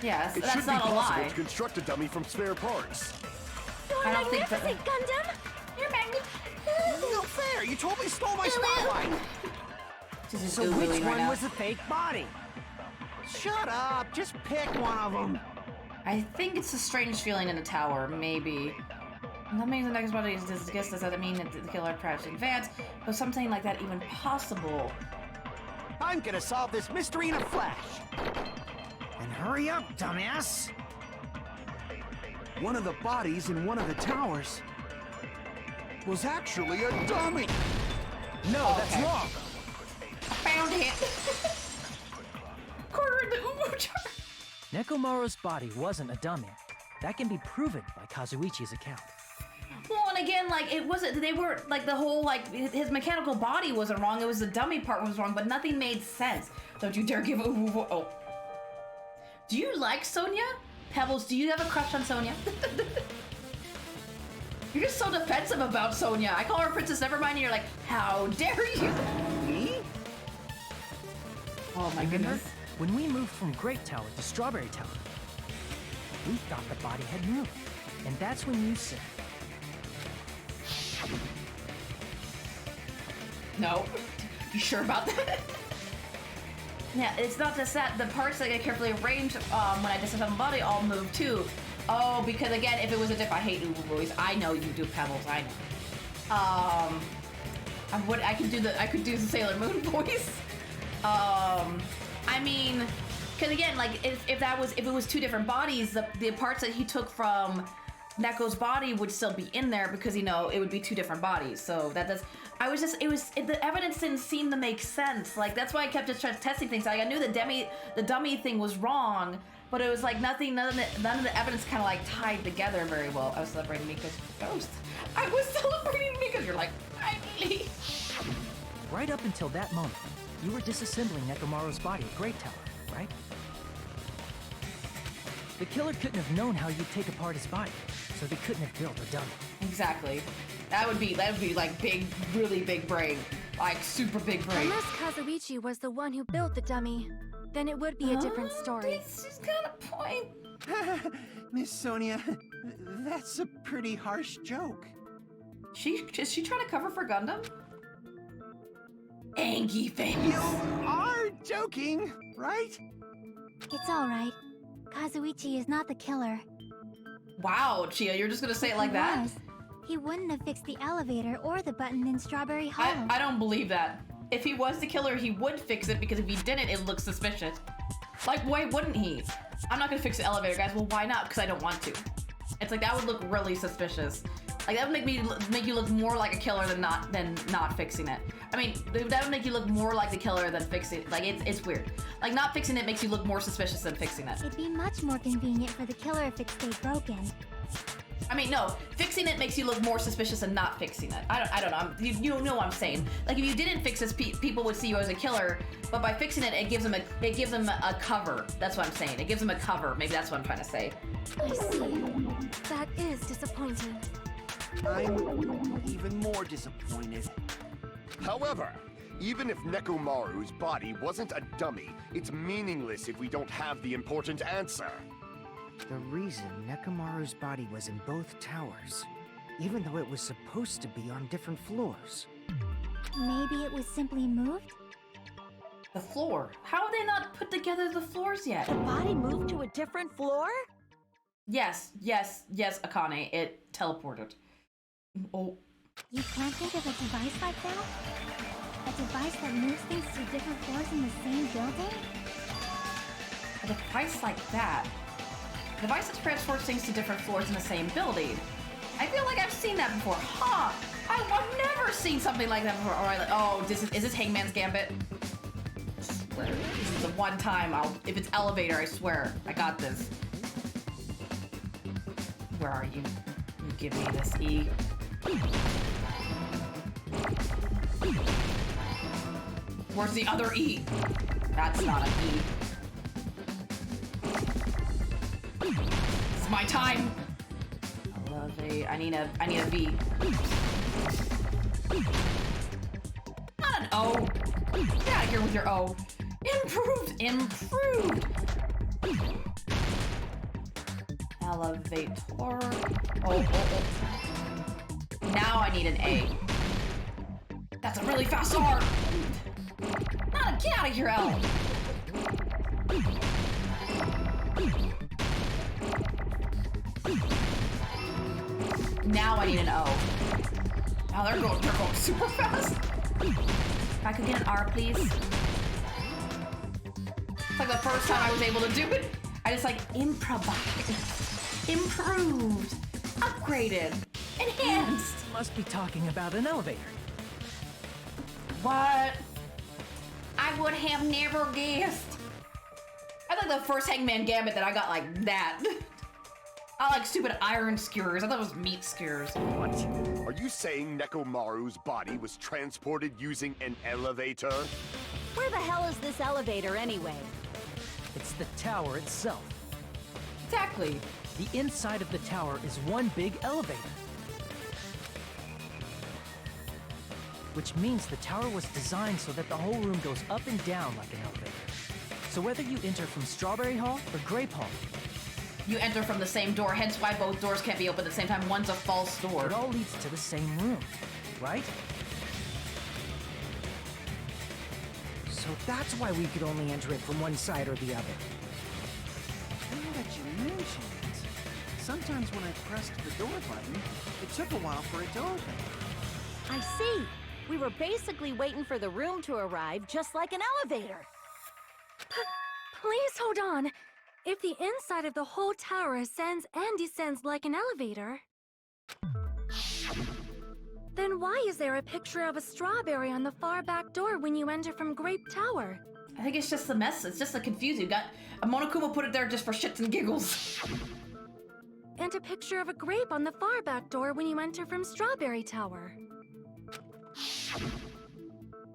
Yes, It that's should be not a possible lie. to construct a dummy from spare parts. You're I don't think that- magnificent, Gundam! You're magnificent! No fair! You totally stole my spotlight! This is So Googling which right one now. was the fake body? Shut up! Just pick one of them. I think it's a strange feeling in the tower, maybe. That means the next body is disgust. Does that mean that the killer perhaps in advance? Was something like that even possible? I'm gonna solve this mystery in a flash. Then hurry up, dumbass! One of the bodies in one of the towers was actually a dummy. No, that's Okay. wrong! Found it! Quarter in the uwu jar. Nekomaru's body wasn't a dummy. That can be proven by Kazuichi's account. Well, and again, like, it wasn't, they were, like, the whole, like, his mechanical body wasn't wrong, it was the dummy part was wrong, but nothing made sense. Don't you dare give a oh. Do you like Sonia? Pebbles, do you have a crush on Sonia? You're just so defensive about Sonia. I call her Princess Nevermind, and you're like, how dare you? Me? Oh my Remember? goodness. When we moved from Grape Tower to Strawberry Tower, we thought the body had moved. And that's when you said, No. You sure about that? Yeah, it's not just that. The parts that get carefully arranged when I disassemble the body all move too. Oh, because again, if it was a dip, I hate Uwu voice. I know you do, Pebbles. I know. I could do the Sailor Moon voice. I mean, because again, like if it was two different bodies, the parts that he took from Neko's body would still be in there because, you know, it would be two different bodies. So that does. The evidence didn't seem to make sense. Like, that's why I kept just testing things. Like, I knew the dummy thing was wrong, but it was like none of the evidence kind of like tied together very well. I was celebrating Mika's ghost. I was celebrating Mika's. You're like, finally. right up until that moment, you were disassembling Nekomaru's body at Great Tower, right? The killer couldn't have known how you'd take apart his body, so they couldn't have built a dummy. Exactly. That would be like big, really big brain. Like super big brain. Unless Kazuichi was the one who built the dummy, then it would be a different story. She's got a point. Miss Sonia, that's a pretty harsh joke. Is she trying to cover for Gundam? Angie face. You are joking, right? It's alright. Kazuichi is not the killer. Wow, Chia, you're just gonna say it like that? He wouldn't have fixed the elevator or the button in Strawberry Hollow. I don't believe that. If he was the killer, he would fix it, because if he didn't, it looks suspicious. Like, why wouldn't he? I'm not gonna fix the elevator, guys. Well, why not? Because I don't want to. It's like, that would look really suspicious. Like, that would make you look more like a killer than not fixing it. I mean, that would make you look more like the killer than fixing it. Like, it's weird. Like, not fixing it makes you look more suspicious than fixing it. It'd be much more convenient for the killer if it stayed broken. I mean, no, fixing it makes you look more suspicious than not fixing it. I don't know. You know what I'm saying. Like, if you didn't fix this, people would see you as a killer, but by fixing it, it gives them a cover. That's what I'm saying. It gives them a cover. Maybe that's what I'm trying to say. I see. That is disappointing. I'm even more disappointed. However, even if Nekomaru's body wasn't a dummy, it's meaningless if we don't have the important answer. The reason Nekomaru's body was in both towers, even though it was supposed to be on different floors. Maybe it was simply moved? The floor. How have they not put together the floors yet? The body moved to a different floor? Yes, Akane. It teleported. Oh. You can't think of a device like that? A device that moves things to different floors in the same building? A device like that? A device that transports things to different floors in the same building. I feel like I've seen that before. Huh? I've never seen something like that before. Alright, oh, is this Hangman's Gambit? I swear. This is the one time if it's elevator, I swear. I got this. Where are you? You give me this E. Where's the other E? That's not an E. This is my time. I need a V. Not an O. Get out of here with your O. Improved. Elevator. Oh. Now I need an A. That's a really fast R. Get out of here, L. Now I need an O. Now they're going super fast. If I could get an R, please. It's like the first time I was able to do it. I just like improvised, improved, upgraded, enhanced. Must be talking about an elevator. What? I would have never guessed. I thought the first Hangman Gambit that I got like that. I like stupid iron skewers. I thought it was meat skewers. What? Are you saying Nekomaru's body was transported using an elevator? Where the hell is this elevator anyway? It's the tower itself. Exactly. The inside of the tower is one big elevator. Which means the tower was designed so that the whole room goes up and down like an elevator. So whether you enter from Strawberry Hall or Grape Hall, you enter from the same door, hence why both doors can't be open at the same time. One's a false door. It all leads to the same room, right? So that's why we could only enter it from one side or the other. Now that you mention it, sometimes when I pressed the door button, it took a while for it to open. I see. We were basically waiting for the room to arrive, just like an elevator. Please hold on. If the inside of the whole tower ascends and descends like an elevator, then why is there a picture of a strawberry on the far back door when you enter from Grape Tower? I think it's just the mess. It's just the confusing. Monokuma put it there just for shits and giggles. And a picture of a grape on the far back door when you enter from Strawberry Tower.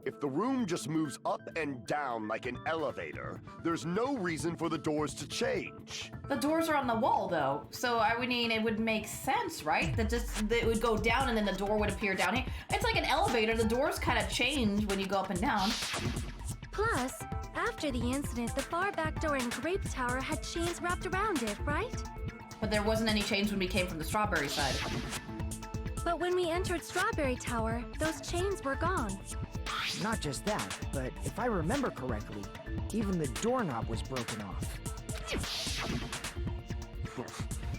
If the room just moves up and down like an elevator, there's no reason for the doors to change. The doors are on the wall, though, so I mean, it would make sense, right? That it would go down and then the door would appear down here. It's like an elevator. The doors kind of change when you go up and down. Plus, after the incident, the far back door in Grape Tower had chains wrapped around it, right? But there wasn't any chains when we came from the strawberry side. But when we we entered Strawberry Tower, those chains were gone. Not just that, but if I remember correctly, even the doorknob was broken off.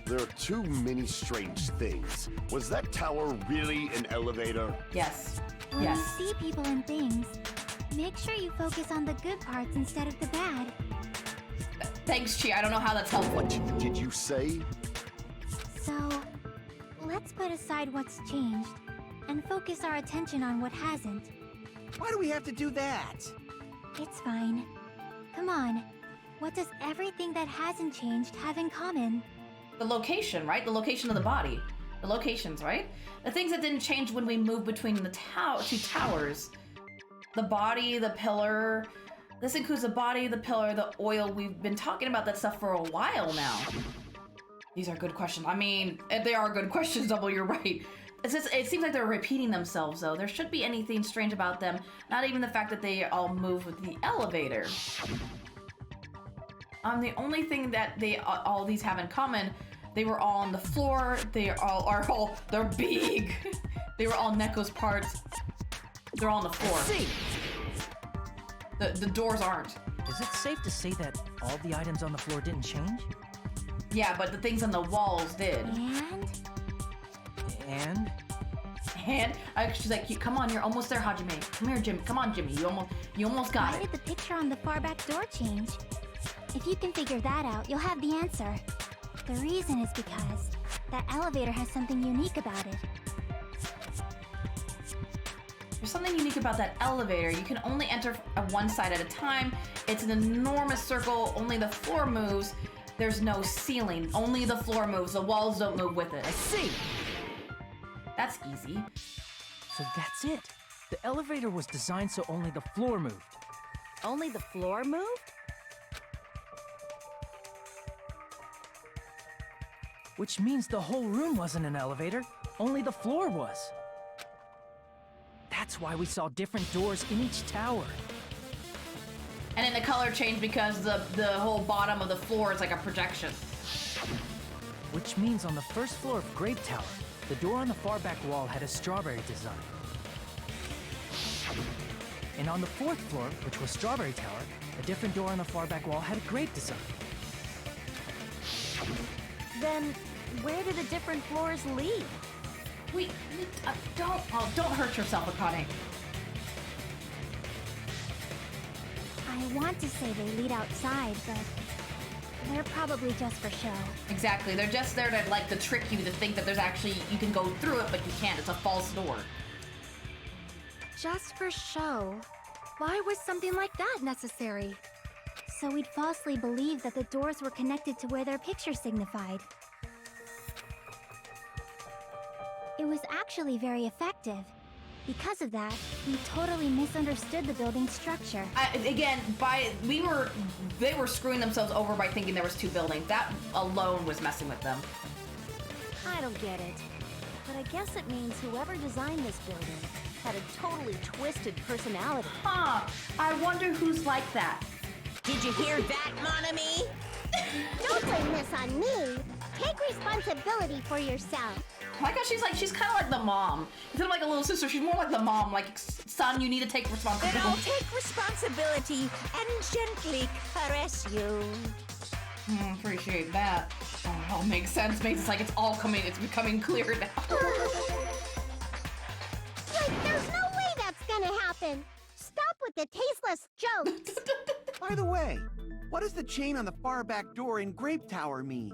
There are too many strange things. Was that tower really an elevator? Yes. When Yes. you see people and things, make sure you focus on the good parts instead of the bad. Thanks, Chi. I don't know how that's helpful. What did you say? So, let's put aside what's changed and focus our attention on what hasn't. Why do we have to do that? It's fine. Come on. What does everything that hasn't changed have in common? The location, right? The location of the body. The locations, right? The things that didn't change when we moved between the two towers. The body, the pillar. This includes the body, the pillar, the oil. We've been talking about that stuff for a while now. These are good questions. I mean, they are good questions, Double, you're right. It's just, it seems like they're repeating themselves, though. There should be anything strange about them. Not even the fact that they all move with the elevator. The only thing that all these have in common, they were all on the floor. They're big. They were all Neko's parts. They're all on the floor. See. The doors aren't. Is it safe to say that all the items on the floor didn't change? Yeah, but the things on the walls did. And? She's like, come on, you're almost there, Hajime. Come here, Jimmy. Come on, Jimmy. You almost got Why it. did the picture on the far back door change? If you can figure that out, you'll have the answer. The reason is because that elevator has something unique about it. There's something unique about that elevator. You can only enter one side at a time. It's an enormous circle. Only the floor moves. There's no ceiling. Only the floor moves. The walls don't move with it. I see. That's easy. So that's it. The elevator was designed so only the floor moved. Only the floor moved? Which means the whole room wasn't an elevator, only the floor was. That's why we saw different doors in each tower. And then the color changed because the whole bottom of the floor is like a projection. Which means on the first floor of Grape Tower, the door on the far back wall had a strawberry design. And on the fourth floor, which was Strawberry Tower, a different door on the far back wall had a grape design. Then, where do the different floors lead? Don't hurt yourself, Akane. I want to say they lead outside, but they're probably just for show. Exactly. They're just there to trick you to think that there's actually, you can go through it, but you can't. It's a false door. Just for show. Why was something like that necessary? So we'd falsely believe that the doors were connected to where their picture signified. It was actually very effective. Because of that, we totally misunderstood the building's structure. They were screwing themselves over by thinking there was two buildings. That alone was messing with them. I don't get it. But I guess it means whoever designed this building had a totally twisted personality. Huh. I wonder who's like that. Did you hear that, mon ami? Don't blame this on me. Take responsibility for yourself. I like how she's kind of like the mom. Instead of like a little sister, she's more like the mom. Like, son, you need to take responsibility. Then I'll take responsibility and gently caress you. Appreciate that. Oh, it all makes sense. Makes it's becoming clear now. Like, there's no way that's gonna happen. Stop with the tasteless jokes. By the way, what does the chain on the far back door in Grape Tower mean?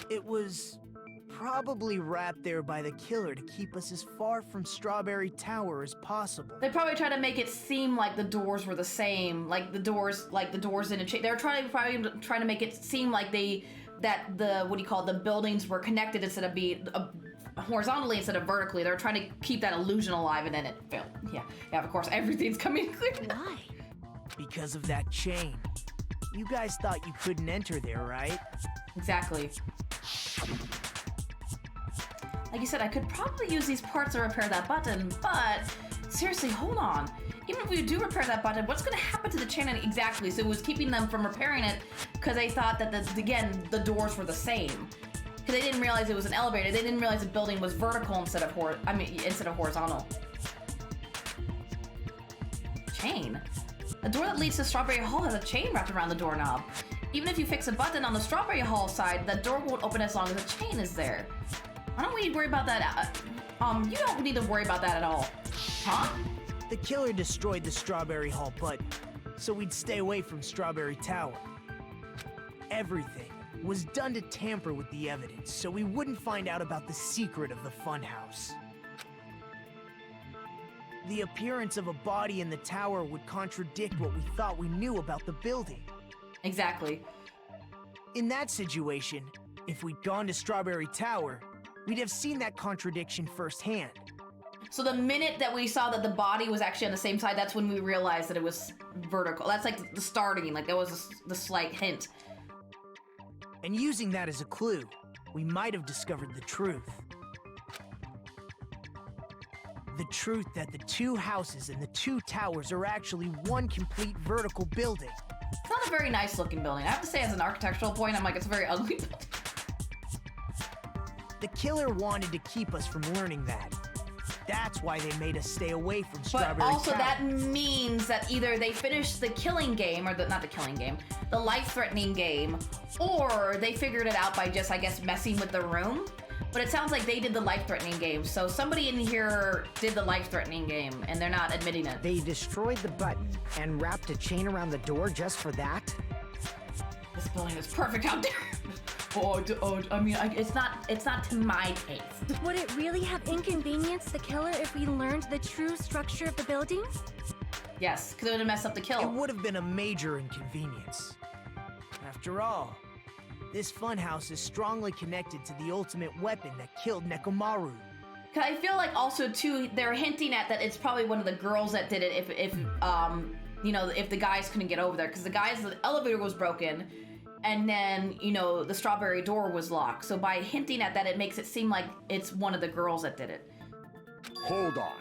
It was probably wrapped there by the killer to keep us as far from Strawberry Tower as possible. They probably try to make it seem like the doors were the same, like the doors in a chain. They're probably trying to make it seem like the buildings were connected instead of being horizontally instead of vertically. They're trying to keep that illusion alive, and then it failed. Yeah, of course, everything's coming clear now. Why? Because of that chain. You guys thought you couldn't enter there, right? Exactly. Like you said, I could probably use these parts to repair that button, but seriously, hold on. Even if we do repair that button, what's going to happen to the chain exactly? So it was keeping them from repairing it because they thought that, the doors were the same. Because they didn't realize it was an elevator. They didn't realize the building was vertical instead of horizontal. Chain. The door that leads to Strawberry Hall has a chain wrapped around the doorknob. Even if you fix a button on the Strawberry Hall side, that door won't open as long as the chain is there. Why don't we worry about that? You don't need to worry about that at all. Huh? The killer destroyed the Strawberry Hall button, so we'd stay away from Strawberry Tower. Everything was done to tamper with the evidence, so we wouldn't find out about the secret of the funhouse. The appearance of a body in the tower would contradict what we thought we knew about the building. Exactly. In that situation, if we'd gone to Strawberry Tower, we'd have seen that contradiction firsthand. So the minute that we saw that the body was actually on the same side, that's when we realized that it was vertical. That's like the starting, like that was the slight hint. And using that as a clue, we might have discovered the truth. The truth that the two houses and the two towers are actually one complete vertical building. It's not a very nice looking building. I have to say, as an architectural point, I'm like, it's a very ugly building. The killer wanted to keep us from learning that. That's why they made us stay away from Strawberry But also Tower. that means that either they finished the killing game, or not the killing game, the life-threatening game, or they figured it out by just, I guess, messing with the room. But it sounds like they did the life-threatening game, so somebody in here did the life-threatening game, and they're not admitting it. They destroyed the button and wrapped a chain around the door just for that? This building is perfect out there. I mean, it's not to my taste. Would it really have inconvenienced the killer if we learned the true structure of the building? Yes, because it would have messed up the kill. It would have been a major inconvenience. After all, this funhouse is strongly connected to the ultimate weapon that killed Nekomaru. Cause I feel like also too, they're hinting at that it's probably one of the girls that did it if you know, if the guys couldn't get over there. Because the elevator was broken, and then, you know, the strawberry door was locked. So by hinting at that, it makes it seem like it's one of the girls that did it. Hold on.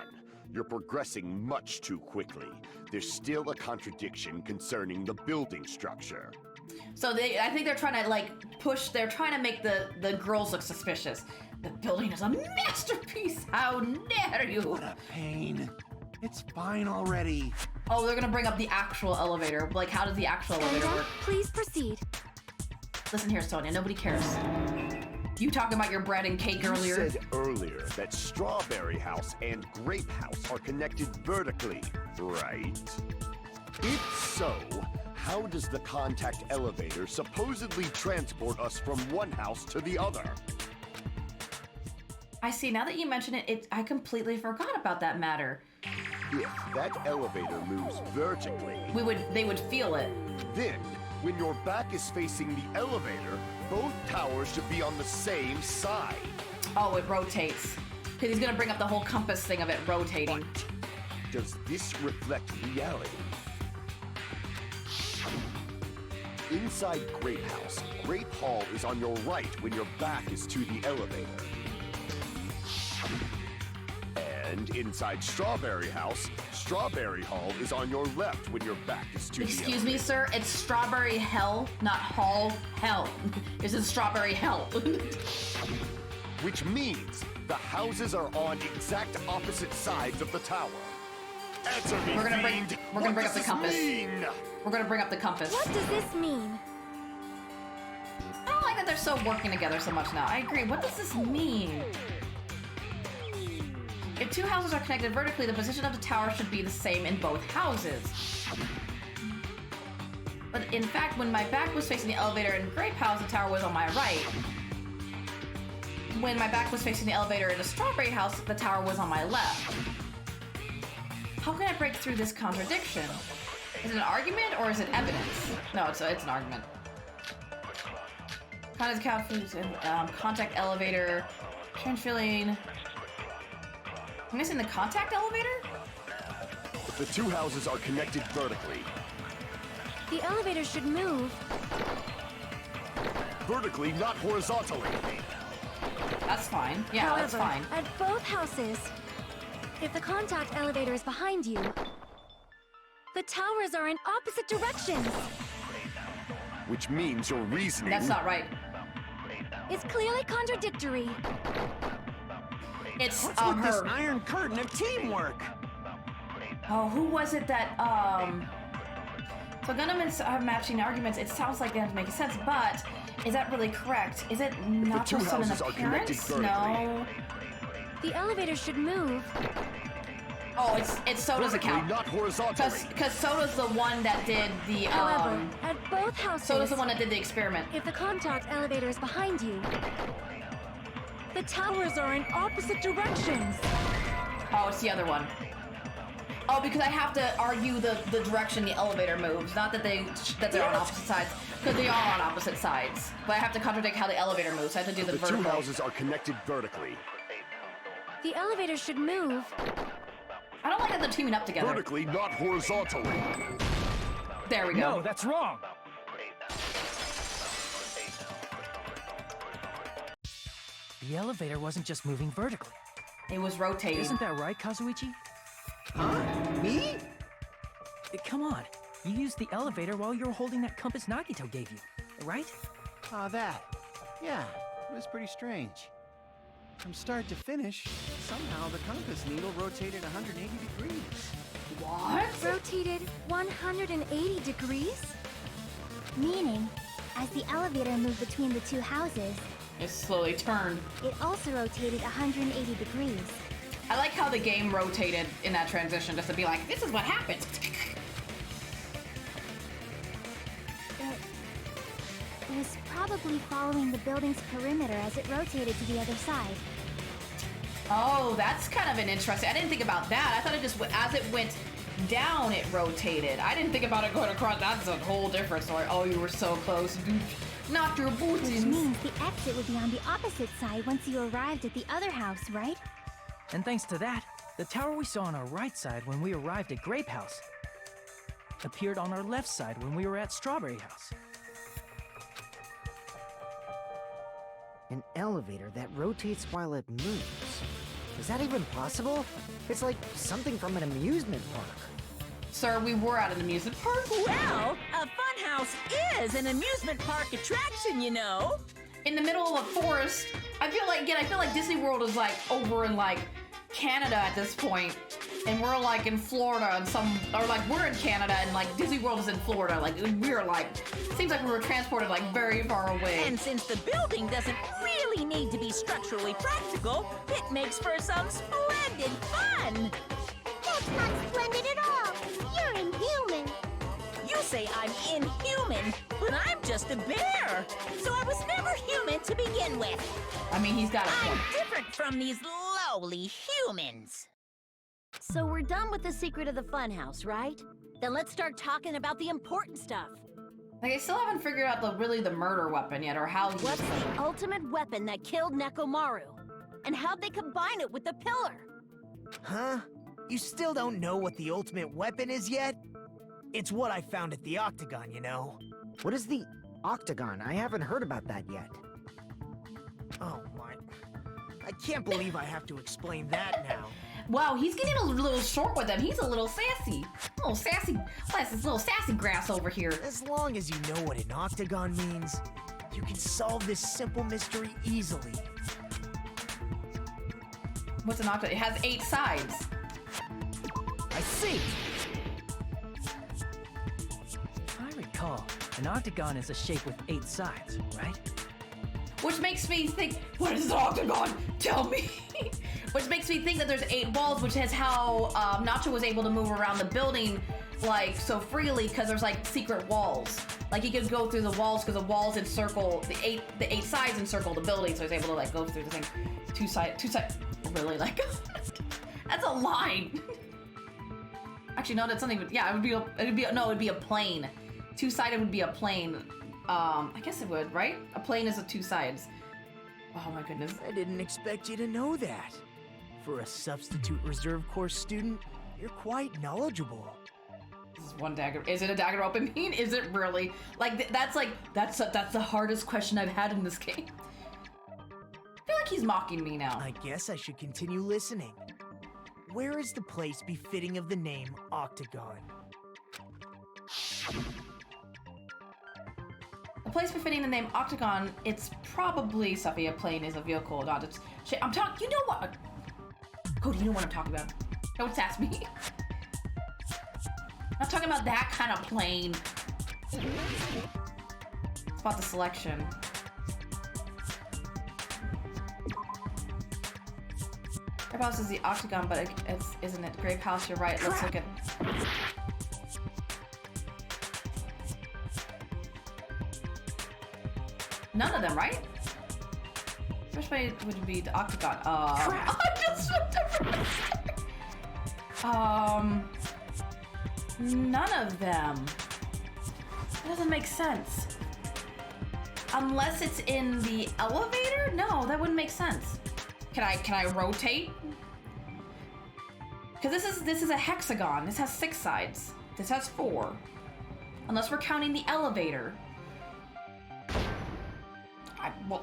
You're progressing much too quickly. There's still a contradiction concerning the building structure. So I think they're trying to like they're trying to make the girls look suspicious. The building is a masterpiece. How dare you? What a pain. It's fine already. Oh, they're gonna bring up the actual elevator. Like, how does the actual elevator work? Please proceed. Listen here, Sonia. Nobody cares. You talking about your bread and cake earlier? You said earlier that Strawberry House and Grape House are connected vertically, right? If so, how does the contact elevator supposedly transport us from one house to the other? I see. Now that you mention it, I completely forgot about that matter. If that elevator moves vertically, They would feel it. then when your back is facing the elevator, both towers should be on the same side. Oh, it rotates. Because he's gonna bring up the whole compass thing of it rotating. Does this reflect reality? Inside Grape House, Grape Hall is on your right when your back is to the elevator. And inside Strawberry House, Strawberry Hall is on your left when your back is to the elevator. Excuse me, sir. It's Strawberry Hell, not Hall Hell. This is Strawberry Hell. Which means the houses are on exact opposite sides of the tower. Answer me, We're gonna bring fiend! up What the does this compass. mean? We're gonna bring up the compass. What does this mean? I don't like that they're so working together so much now. I agree. What does this mean? If two houses are connected vertically, the position of the tower should be the same in both houses. But in fact, when my back was facing the elevator in Grape House, the tower was on my right. When my back was facing the elevator in the Strawberry House, the tower was on my left. How can I break through this contradiction? Is it an argument or is it evidence? No, it's an argument. Contact elevator, change filling. I'm missing the contact elevator? The two houses are connected vertically. The elevator should move. Vertically, not horizontally. That's fine. Yeah, However, that's fine. at both houses, if the contact elevator is behind you, the towers are in opposite directions. Which means your reasoning... That's not right. is clearly contradictory. It's What's with this her. iron curtain of teamwork? Oh, who was it that So Gundam and matching arguments. It sounds like they have to make sense, but is that really correct? Is it not two just son and houses the are connected parents? vertically. No. The elevator should move. Oh, it's Soda's Vertically, account. not horizontally. Because Soda's the one that did the However, at both houses, Soda's the one that did the experiment. if the contact elevator is behind you, the towers are in opposite directions. Oh, it's the other one. Oh, because I have to argue the direction the elevator moves, not that they're on opposite sides, because they are on opposite sides. But I have to contradict how the elevator moves. I have to do the The two vertical. houses are connected vertically. The elevator should move. I don't like that they're teaming up together. Vertically, not horizontally. There we go. No, that's wrong. The elevator wasn't just moving vertically. It was rotating. Isn't that right, Kazuichi? Huh? Me? Come on. You used the elevator while you were holding that compass Nagito gave you, right? Ah, that. Yeah, it was pretty strange. From start to finish, somehow the compass needle rotated 180 degrees. What? Rotated 180 degrees? Meaning, as the elevator moved between the two houses, It slowly turned. it also rotated 180 degrees. I like how the game rotated in that transition, just to be like, this is what happens. It was probably following the building's perimeter as it rotated to the other side. Oh, that's kind of an interesting. I didn't think about that. I thought it just as it went down, it rotated. I didn't think about it going across. That's a whole different story. Oh, you were so close, dude. Knocked your boots Which in. means the exit would be on the opposite side once you arrived at the other house, right? And thanks to that, the tower we saw on our right side when we arrived at Grape House appeared on our left side when we were at Strawberry House. An elevator that rotates while it moves. Is that even possible? It's like something from an amusement park. Sir, we were at an amusement park. Well, a funhouse is an amusement park attraction, you know. In the middle of a forest. I feel like Disney World is like over in like Canada at this point, and we're like in Florida and we're in Canada and like Disney World is in Florida. Like we're like, seems like we were transported like very far away. And since the building doesn't really need to be structurally practical, it makes for some splendid fun. That's not splendid at all! You're inhuman! You say I'm inhuman, but I'm just a bear. So I was never human to begin with. I mean, he's got a I'm point. different from these lowly humans. So we're done with the secret of the funhouse, right? Then let's start talking about the important stuff. Like I still haven't figured out the murder weapon yet, or how. What's the ultimate weapon that killed Nekomaru? And how'd they combine it with the pillar? Huh? You still don't know what the ultimate weapon is yet? It's what I found at the Octagon, you know. What is the Octagon? I haven't heard about that yet. Oh my... I can't believe I have to explain that now. Wow, he's getting a little short with him. He's a little sassy. This little sassy grass over here. As long as you know what an Octagon means, you can solve this simple mystery easily. What's an octagon? It has 8 sides. I see! If I recall, an octagon is a shape with 8 sides, right? Which makes me think, what is an octagon? Tell me. Which makes me think that there's 8 walls, which is how Nacho was able to move around the building like so freely, because there's like secret walls. Like he could go through the walls because the walls encircle the eight sides encircle the building, so he's able to like go through the thing. Two side. Really, like that's a line. Actually, no, that's not even. Yeah, it'd be a plane. 2-sided would be a plane. I guess it would, right? A plane is 2 sides. Oh my goodness. I didn't expect you to know that. For a substitute reserve course student, you're quite knowledgeable. This is one dagger. Is it a Danganronpa mean? Is it really? That's the hardest question I've had in this game. I feel like he's mocking me now. I guess I should continue listening. Where is the place befitting of the name Octagon? A place befitting the name Octagon, it's probably, Stuffy, a plane is a vehicle, not a... I'm talking, you know what? Cody, you know what I'm talking about. Don't sass me. I'm not talking about that kind of plane. It's about the selection. Grape House is the Octagon, but isn't it? Grape House, you're right. Let's look at... None of them, right? Which way would be the Octagon? I just none of them. It doesn't make sense. Unless it's in the elevator? No, that wouldn't make sense. Can I rotate? Because this is a hexagon. This has 6 sides. This has 4. Unless we're counting the elevator.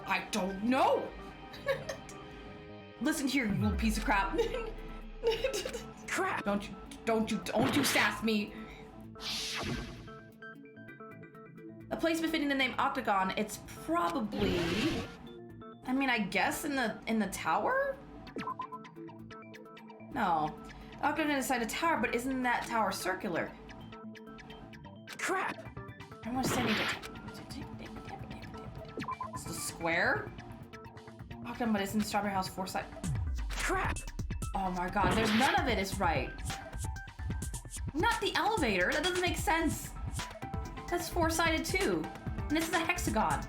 I don't know. Listen here, you little piece of crap. Crap. Don't you sass me. A place befitting the name Octagon, it's probably, I mean, I guess in the tower? No. Octagon is inside a tower, but isn't that tower circular? Crap. I want to send you to... It's the square? Octagon, but it's in the Strawberry House 4 side. Crap. Oh my god, there's none of it is right. Not the elevator, that doesn't make sense. That's 4-sided too. And this is a hexagon.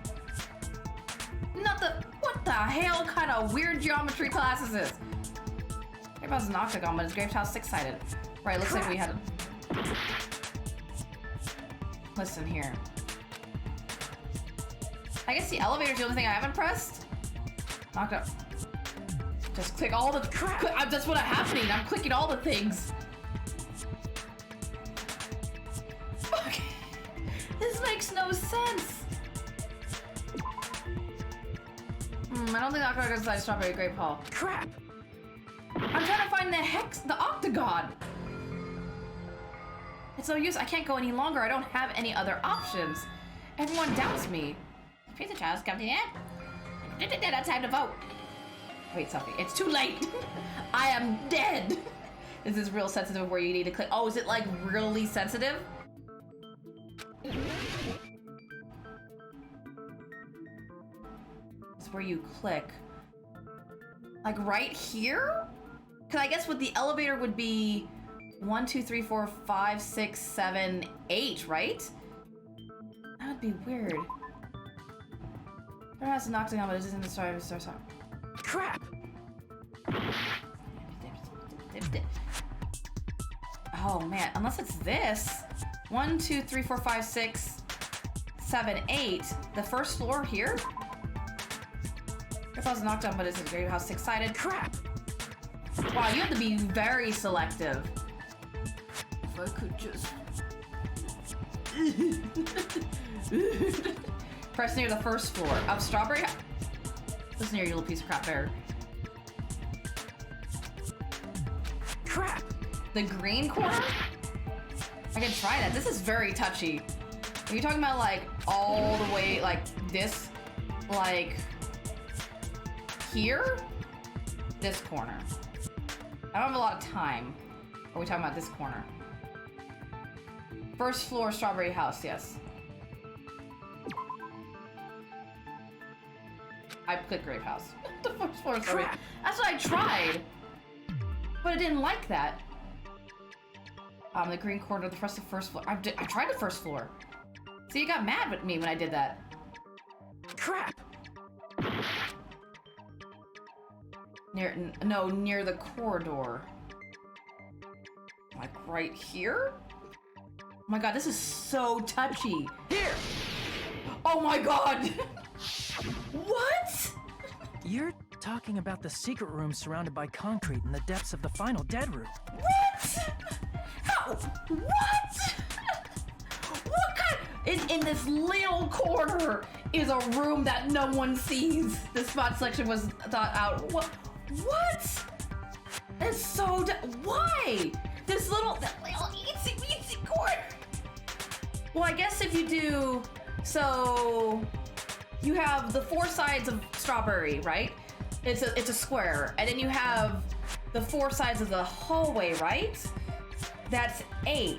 Not the, what the hell kind of weird geometry class is this? Grape House is an octagon, but it's Grape House 6-sided. Right, looks like we had a... Listen here. I guess the elevator's the only thing I haven't pressed. Knocked up. Just click all the... That's what's happening. I'm clicking all the things. Okay. This makes no sense. I don't think the octagon goes inside Strawberry Grape Hall. Crap. I'm trying to find the octagon. It's no use. I can't go any longer. I don't have any other options. Everyone doubts me. Pizza Child's coming in. It's time to vote. Wait, Stuffy. It's too late. I am dead. Is this real sensitive where you need to click? Oh, is it like really sensitive? It's where you click. Like right here? Because I guess with the elevator would be 1, 2, 3, 4, 5, 6, 7, 8, right? That would be weird. There has an octagon, but it isn't the story. Crap! Oh man, unless it's this. 1, 2, 3, 4, 5, 6, 7, 8. The first floor here? If I was knocked down, but it's a Grape House 6-sided. Crap! Wow, you have to be very selective. If I could just... Press near the first floor of Strawberry House. Listen here, you little piece of crap bear. Crap! The green corner? I can try that. This is very touchy. Are you talking about like all the way like this? Like here? This corner. I don't have a lot of time. Are we talking about this corner? First floor Strawberry House, yes. I clicked Grape House. The first floor Strawberry House. That's what I tried. But I didn't like that. The green corner, the first floor. I tried the first floor. See, you got mad with me when I did that. Crap. Near the corridor. Like right here? Oh my god, this is so touchy. Here! Oh my god! What? You're talking about the secret room surrounded by concrete in the depths of the final dead room. What? How? What? What kind? In this little corner is a room that no one sees. The spot selection was thought out. What? What? It's so why? This little itsy corner. Well, I guess if you do So you have the 4 sides of strawberry, right? It's a square, and then you have the 4 sides of the hallway, right? That's 8. I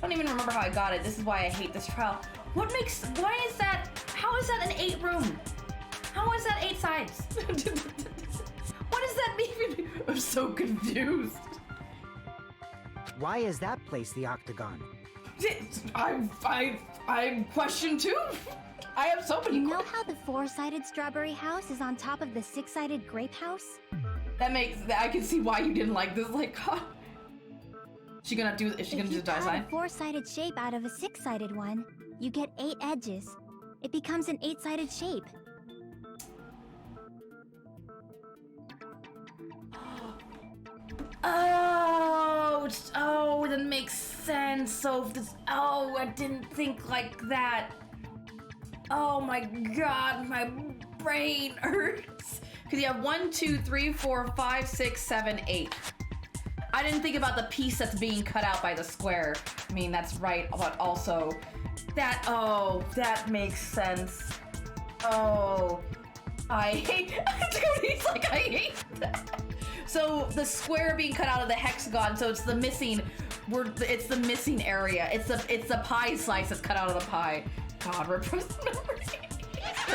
don't even remember how I got it. This is why I hate this trial. Why is that, how is that an 8 room? How is that 8 sides? What does that mean? I'm so confused. Why is that place the octagon? I question too. I have so many You know questions. how the 4-sided strawberry house is on top of the 6-sided grape house? I can see why you didn't like this. Like, huh? Is she gonna do the If you die cut sign? a 4-sided shape out of a 6-sided one, you get 8 edges. It becomes an 8-sided shape. Oh, that makes sense. So if this, I didn't think like that. Oh my god, my brain hurts. Because you have 1, 2, 3, 4, 5, 6, 7, 8. I didn't think about the piece that's being cut out by the square. I mean, that's right, but also that makes sense. Oh, I hate, Tony's like, I hate that. So the square being cut out of the hexagon, so it's the missing, it's the missing area. It's the pie slice that's cut out of the pie. God, repressed memories.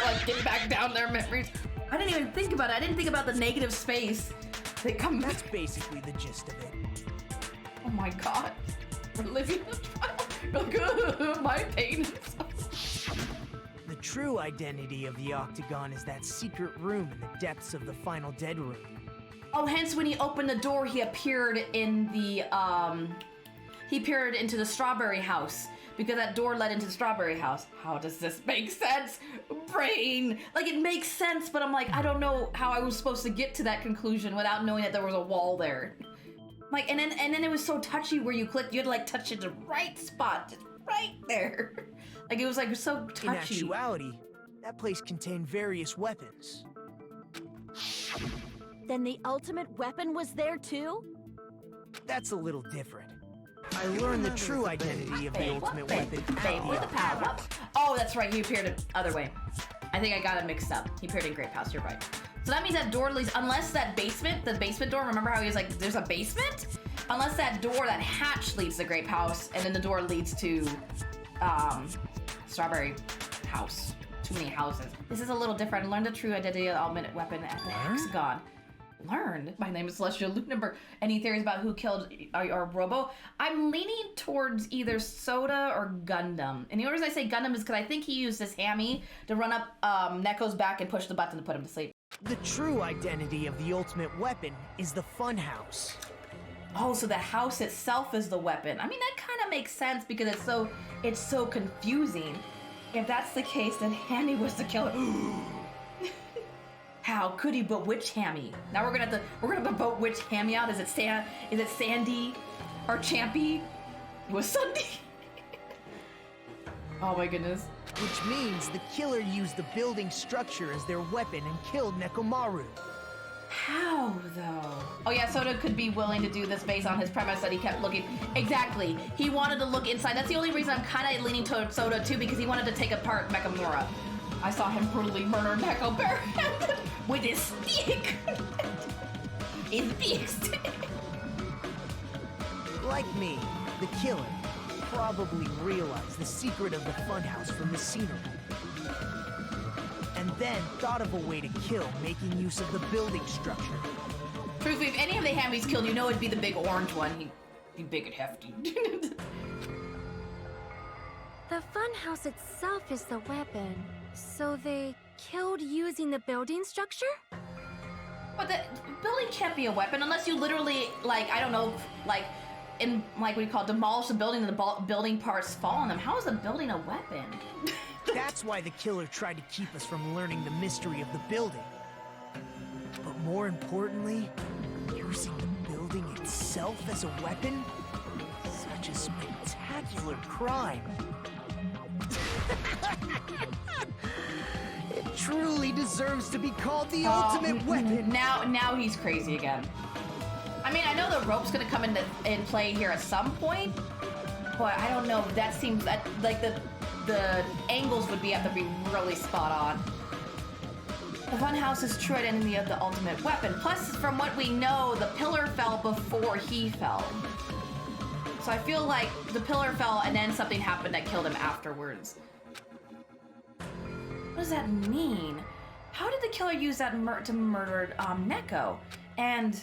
Like, get back down their memories. I didn't even think about it. I didn't think about the negative space. That's basically the gist of it. Oh my god. We're living the trial. Like, my pain. The true identity of the octagon is that secret room in the depths of the final dead room. Oh, hence when he opened the door, he appeared in the, he appeared into the strawberry house. Because that door led into the strawberry house. How does this make sense? Brain! Like, it makes sense, but I'm like, I don't know how I was supposed to get to that conclusion without knowing that there was a wall there. Like, and then it was so touchy where you clicked, you had to like touch it the right spot, just right there. Like, it was like so touchy. In actuality, that place contained various weapons. Then the ultimate weapon was there too? That's a little different. I learned the true identity of the ultimate weapon at the octagon. Oh, that's right, he appeared the other way. I think I got it mixed up. He appeared in Grape House, you're right. So that means that door leads, unless that basement, the basement door, remember how he was like, there's a basement? Unless that door, that hatch leads to Grape House, and then the door leads to, Strawberry House. Too many houses. This is a little different. Learn the true identity of the ultimate weapon at the hexagon. Learned. My name is Celestial Lunenberg. Any theories about who killed our Robo? I'm leaning towards either Soda or Gundam. And the only reason I say Gundam is because I think he used this hammy to run up Neko's back and push the button to put him to sleep. The true identity of the ultimate weapon is the funhouse. Oh, so the house itself is the weapon. I mean, that kind of makes sense because it's so confusing. If that's the case, then Hammy was the killer. How could he bewitch Hammy? Now we're gonna have to bewitch Hammy out. Is it Sandy or Champy? It was Sunday. Oh my goodness. Which means the killer used the building structure as their weapon and killed Nekomaru. How though? Oh yeah, Soda could be willing to do this based on his premise that he kept looking. Exactly. He wanted to look inside. That's the only reason I'm kind of leaning towards Soda too, because he wanted to take apart Mekamura. I saw him brutally murder Neko barehanded with his stick. His big stick. Like me, the killer probably realized the secret of the funhouse from the scenery. And then thought of a way to kill, making use of the building structure. Truthfully, if any of the Hammies killed, you know it'd be the big orange one. He'd be big and hefty. The funhouse itself is the weapon. So they killed using the building structure? But the building can't be a weapon unless you literally, like, I don't know, like, in, like, what do you call it, demolish the building and the building parts fall on them. How is a building a weapon? That's why the killer tried to keep us from learning the mystery of the building. But more importantly, using the building itself as a weapon? Such a spectacular crime. It truly deserves to be called the ultimate weapon. Now he's crazy again. I mean, I know the rope's gonna come in play here at some point, but I don't know. That seems like the angles would have to be really spot on. The funhouse is true enemy of the ultimate weapon. Plus, from what we know, the pillar fell before he fell. So I feel like the pillar fell and then something happened that killed him afterwards. What does that mean? How did the killer use that to murder Neko? And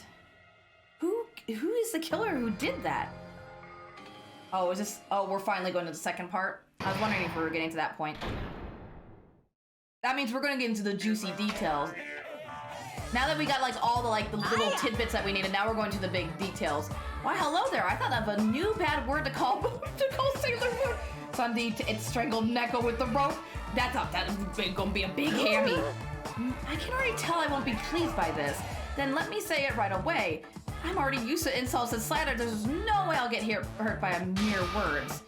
who is the killer who did that? Oh, is this? Oh, we're finally going to the second part. I was wondering if we were getting to that point. That means we're going to get into the juicy details. Now that we got like all the little tidbits that we needed, now we're going to the big details. Why, hello there. I thought of a new bad word to call Sailor Moon. Sunday, it strangled Neko with the rope. That's gonna be a big hammy. I can already tell I won't be pleased by this. Then let me say it right away. I'm already used to insults and slander. There's no way I'll get hurt by a mere words.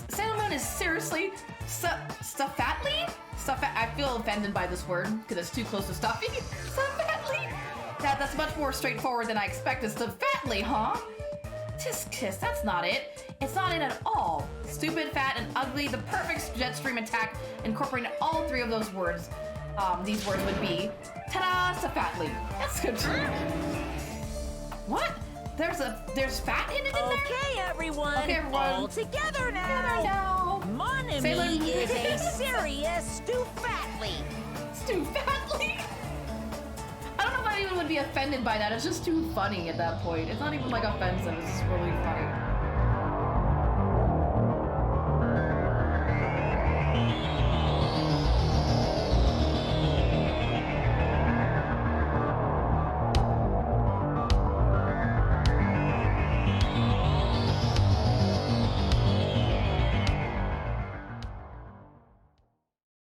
Sailor Moon is seriously Stuffatly? I feel offended by this word because it's too close to Stuffy. Stuffatly? That's much more straightforward than I expected. Stuffatly, huh? Tisk kiss, that's not it. It's not it at all. Stupid, fat, and ugly, the perfect jet stream attack incorporating all three of those words. These words would be, ta-da, Stuffatly. That's good. What? There's fat in it in there? Okay, everyone. Okay, everyone. All together now. Mon ami is a serious Stuffatly. Stuffatly? I don't know if I even would be offended by that. It's just too funny at that point. It's not even like offensive. It's just really funny.